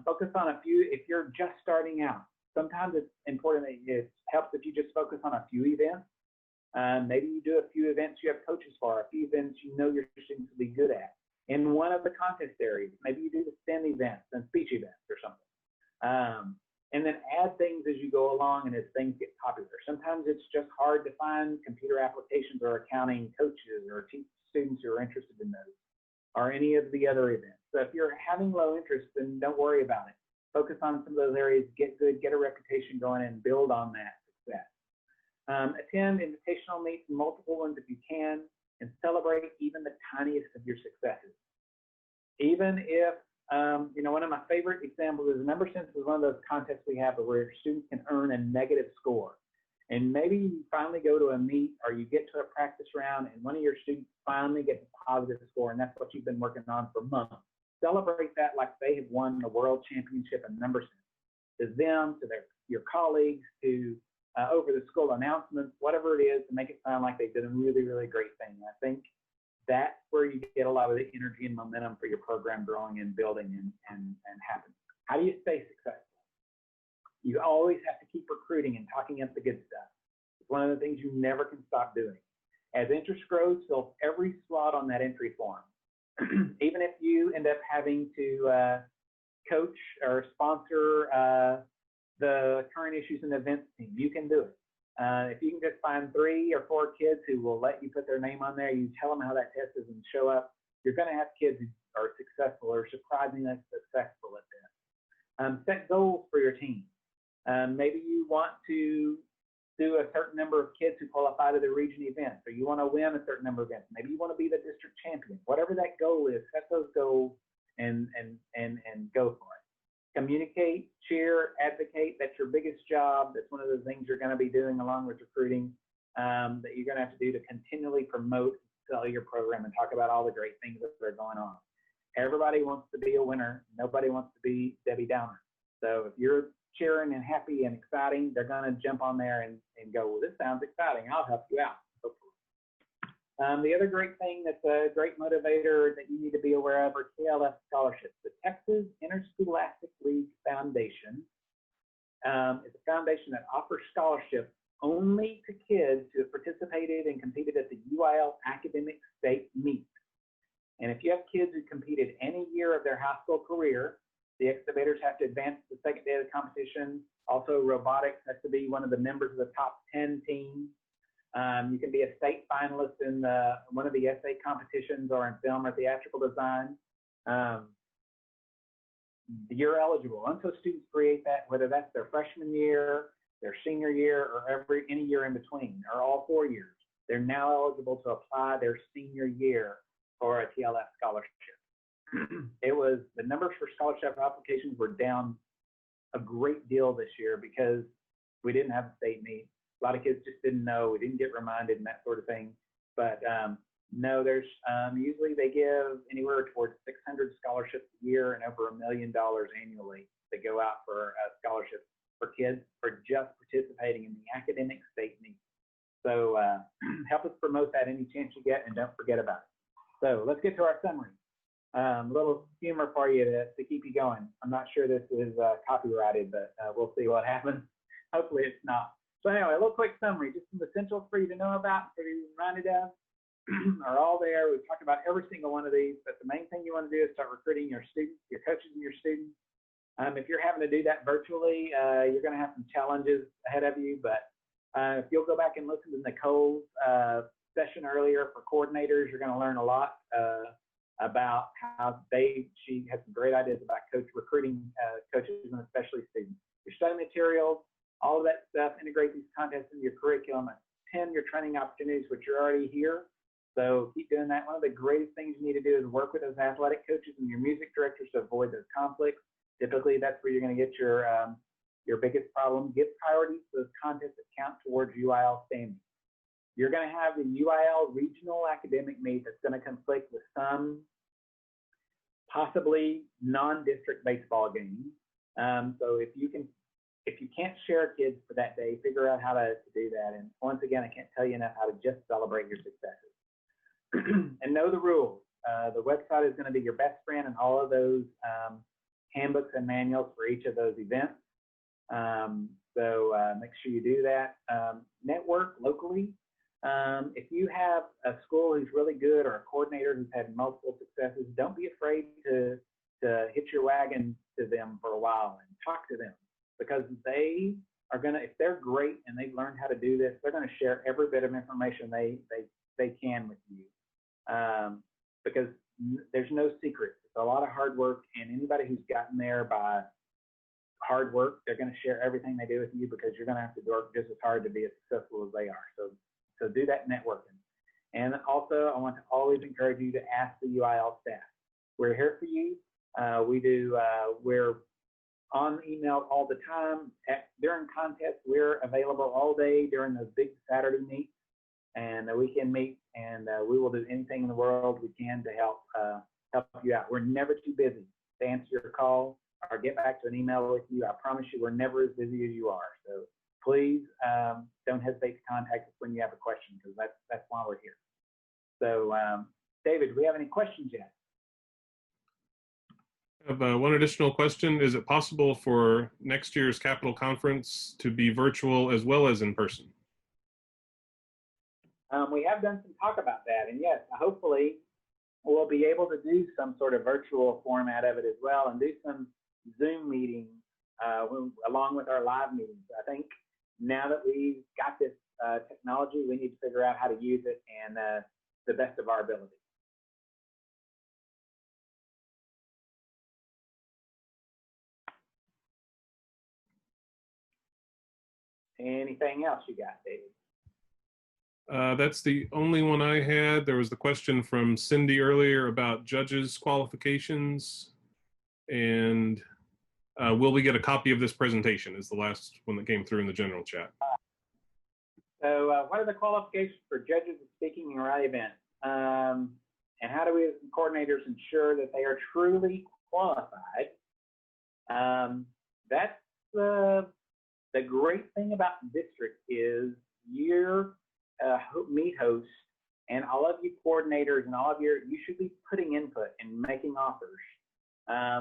Speaker 2: Focus on a few, if you're just starting out, sometimes it's important that it helps if you just focus on a few events. Maybe you do a few events you have coaches for, a few events you know your students will be good at. In one of the contest areas, maybe you do the STEM events and speech events or something. And then add things as you go along and as things get popular. Sometimes it's just hard to find computer applications or accounting coaches or students who are interested in those or any of the other events. So if you're having low interest, then don't worry about it. Focus on some of those areas, get good, get a reputation going, and build on that success. Attend invitational meets, multiple ones if you can, and celebrate even the tiniest of your successes. Even if, you know, one of my favorite examples is Number Sense is one of those contests we have where students can earn a negative score. And maybe you finally go to a meet or you get to a practice round and one of your students finally gets a positive score, and that's what you've been working on for months. Celebrate that like they have won the world championship in Number Sense. To them, to your colleagues, to over the school announcements, whatever it is, to make it sound like they did a really, really great thing. I think that's where you get a lot of the energy and momentum for your program growing and building and happening. How do you stay successful? You always have to keep recruiting and talking up the good stuff. It's one of the things you never can stop doing. As interest grows, fill every slot on that entry form. Even if you end up having to coach or sponsor the current issues and events team, you can do it. If you can just find 3 or 4 kids who will let you put their name on there, you tell them how that test is and show up, you're going to have kids who are successful or surprisingly successful at this. Set goals for your team. Maybe you want to do a certain number of kids who qualify to the region events, or you want to win a certain number of events. Maybe you want to be the district champion. Whatever that goal is, set those goals and go for it. Communicate, cheer, advocate. That's your biggest job. That's one of the things you're going to be doing along with recruiting that you're going to have to do to continually promote, sell your program, and talk about all the great things that are going on. Everybody wants to be a winner. Nobody wants to be Debbie Downer. So if you're cheering and happy and exciting, they're going to jump on there and go, well, this sounds exciting. I'll help you out, hopefully. The other great thing that's a great motivator that you need to be aware of are TILF scholarships. The Texas Interscholastic League Foundation is a foundation that offers scholarships only to kids who have participated and competed at the UIL academic state meet. And if you have kids who competed any year of their high school career, the excavators have to advance to the second day of the competition. Also, robotics has to be one of the members of the top 10 teams. You can be a state finalist in one of the essay competitions or in film or theatrical design. You're eligible. Until students create that, whether that's their freshman year, their senior year, or any year in between, or all 4 years, they're now eligible to apply their senior year for a TLF scholarship. It was, the numbers for scholarship applications were down a great deal this year because we didn't have a state meet. A lot of kids just didn't know. We didn't get reminded and that sort of thing. But no, there's usually they give anywhere towards 600 scholarships a year and over $1 million annually that go out for scholarships for kids for just participating in the academic state meet. So help us promote that any chance you get, and don't forget about it. So let's get to our summary. A little humor for you to keep you going. I'm not sure this is copyrighted, but we'll see what happens. Hopefully it's not. So anyway, a little quick summary, just some essentials for you to know about, for you to be reminded of, are all there. We've talked about every single one of these, but the main thing you want to do is start recruiting your students, your coaches and your students. If you're having to do that virtually, you're going to have some challenges ahead of you, but if you'll go back and listen to Nicole's session earlier for coordinators, you're going to learn a lot about how she has some great ideas about recruiting coaches and especially students. Your study materials, all of that stuff, integrate these contests into your curriculum, attend your training opportunities, which are already here. So keep doing that. One of the greatest things you need to do is work with those athletic coaches and your music directors to avoid those conflicts. Typically, that's where you're going to get your biggest problem. Give priority to those contests that count towards UIL standing. You're going to have the UIL regional academic meet that's going to conflict with some possibly non-district baseball games. So if you can't share kids for that day, figure out how to do that. And once again, I can't tell you enough how to just celebrate your successes. And know the rules. The website is going to be your best friend in all of those handbooks and manuals for each of those events. So make sure you do that. Network locally. If you have a school who's really good or a coordinator who's had multiple successes, don't be afraid to hitch your wagon to them for a while and talk to them, because they are going to, if they're great and they've learned how to do this, they're going to share every bit of information they can with you, because there's no secret. It's a lot of hard work, and anybody who's gotten there by hard work, they're going to share everything they do with you, because you're going to have to work just as hard to be as successful as they are. So do that networking. And also, I want to always encourage you to ask the UIL staff. We're here for you. We're on email all the time. During contests, we're available all day during those big Saturday meets and the weekend meets, and we will do anything in the world we can to help you out. We're never too busy to answer your call or get back to an email with you. I promise you, we're never as busy as you are. So please don't hesitate to contact us when you have a question, because that's why we're here. So David, do we have any questions yet?
Speaker 3: I have one additional question. Is it possible for next year's Capitol Conference to be virtual as well as in person?
Speaker 2: We have done some talk about that, and yes, hopefully we'll be able to do some sort of virtual format of it as well, and do some Zoom meetings along with our live meetings. I think now that we've got this technology, we need to figure out how to use it and the best of our ability. Anything else you got, David?
Speaker 3: That's the only one I had. There was the question from Cindy earlier about judges' qualifications, and will we get a copy of this presentation is the last one that came through in the general chat.
Speaker 2: So what are the qualifications for judges of speaking and rally events? And how do we as coordinators ensure that they are truly qualified? That's the great thing about district is your meet hosts and all of you coordinators and all of you should be putting input and making offers.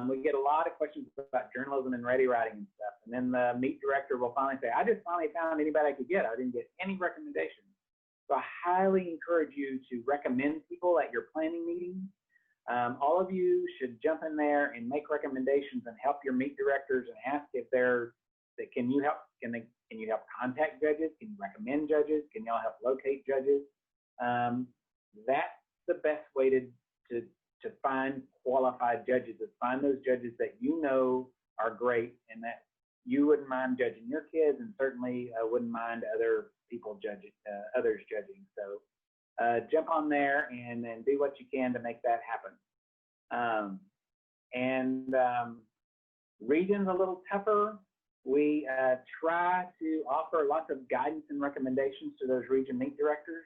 Speaker 2: We get a lot of questions about journalism and ready writing and stuff. And then the meet director will finally say, I just finally found anybody I could get. I didn't get any recommendations. So I highly encourage you to recommend people at your planning meetings. All of you should jump in there and make recommendations and help your meet directors and ask if can you help contact judges? Can you recommend judges? Can y'all help locate judges? That's the best way to find qualified judges, is find those judges that you know are great and that you wouldn't mind judging your kids, and certainly wouldn't mind other people judging, others judging. So jump on there and do what you can to make that happen. Region's a little tougher. We try to offer lots of guidance and recommendations to those region meet directors.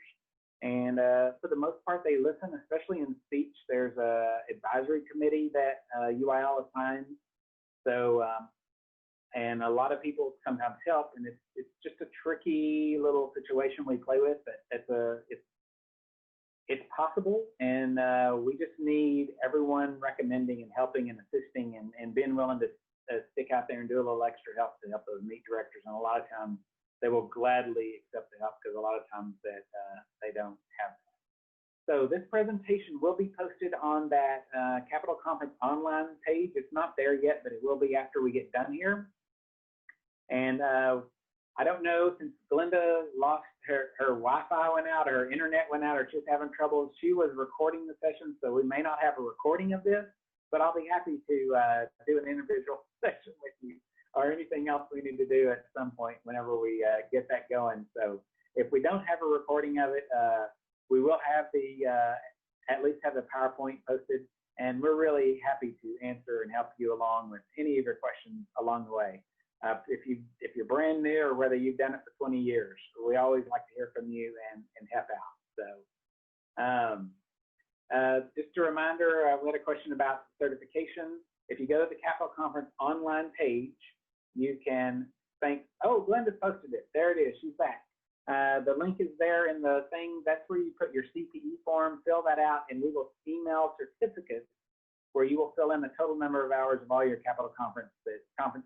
Speaker 2: And for the most part, they listen, especially in speech. There's an advisory committee that UIL assigns. So, and and a lot of people sometimes help, and it's just a tricky little situation we play with, but it's possible, and we just need everyone recommending and helping and assisting and being willing to stick out there and do a little extra help to help those meet directors. And a lot of times they will gladly accept the help, because a lot of times that they don't have that. So this presentation will be posted on that Capitol Conference online page. It's not there yet, but it will be after we get done here. And I don't know, since Glenda lost her Wi-Fi went out, or her internet went out, or she's having trouble, she was recording the session, so we may not have a recording of this, but I'll be happy to do an individual session with you, or anything else we need to do at some point whenever we get that going. So if we don't have a recording of it, we will have at least have the PowerPoint posted, and we're really happy to answer and help you along with any of your questions along the way. If you're brand new, or whether you've done it for 20 years, we always like to hear from you and help out. So just a reminder, we had a question about certification. If you go to the Capitol Conference online page, you can think, oh, Glenda's posted it. There it is. She's back. The link is there in the thing. That's where you put your CPE form, fill that out, and we will email certificates where you will fill in the total number of hours of all your Capitol Conference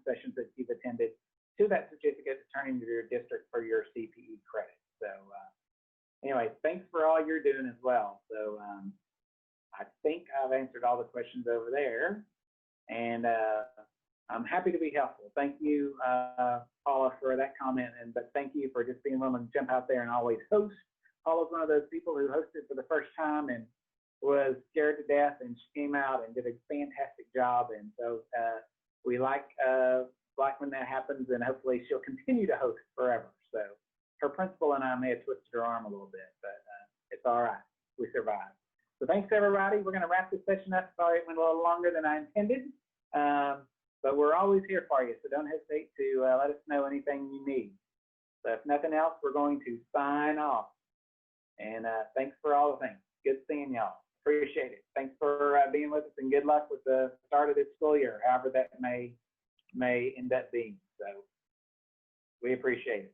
Speaker 2: sessions that you've attended to that certificate to turn into your district for your CPE credit. So anyway, thanks for all you're doing as well. So I think I've answered all the questions over there, and I'm happy to be helpful. Thank you, Paula, for that comment, but thank you for just being willing to jump out there and always host. Paula's one of those people who hosted for the first time and was scared to death, and she came out and did a fantastic job. And so we like when that happens, and hopefully she'll continue to host forever. So her principal and I may have twisted her arm a little bit, but it's all right. We survived. So thanks, everybody. We're going to wrap this session up. Sorry it went a little longer than I intended, but we're always here for you, so don't hesitate to let us know anything you need. So if nothing else, we're going to sign off. And thanks for all the things. Good seeing y'all. Appreciate it. Thanks for being with us, and good luck with the start of this school year, however that may end up being. So we appreciate it.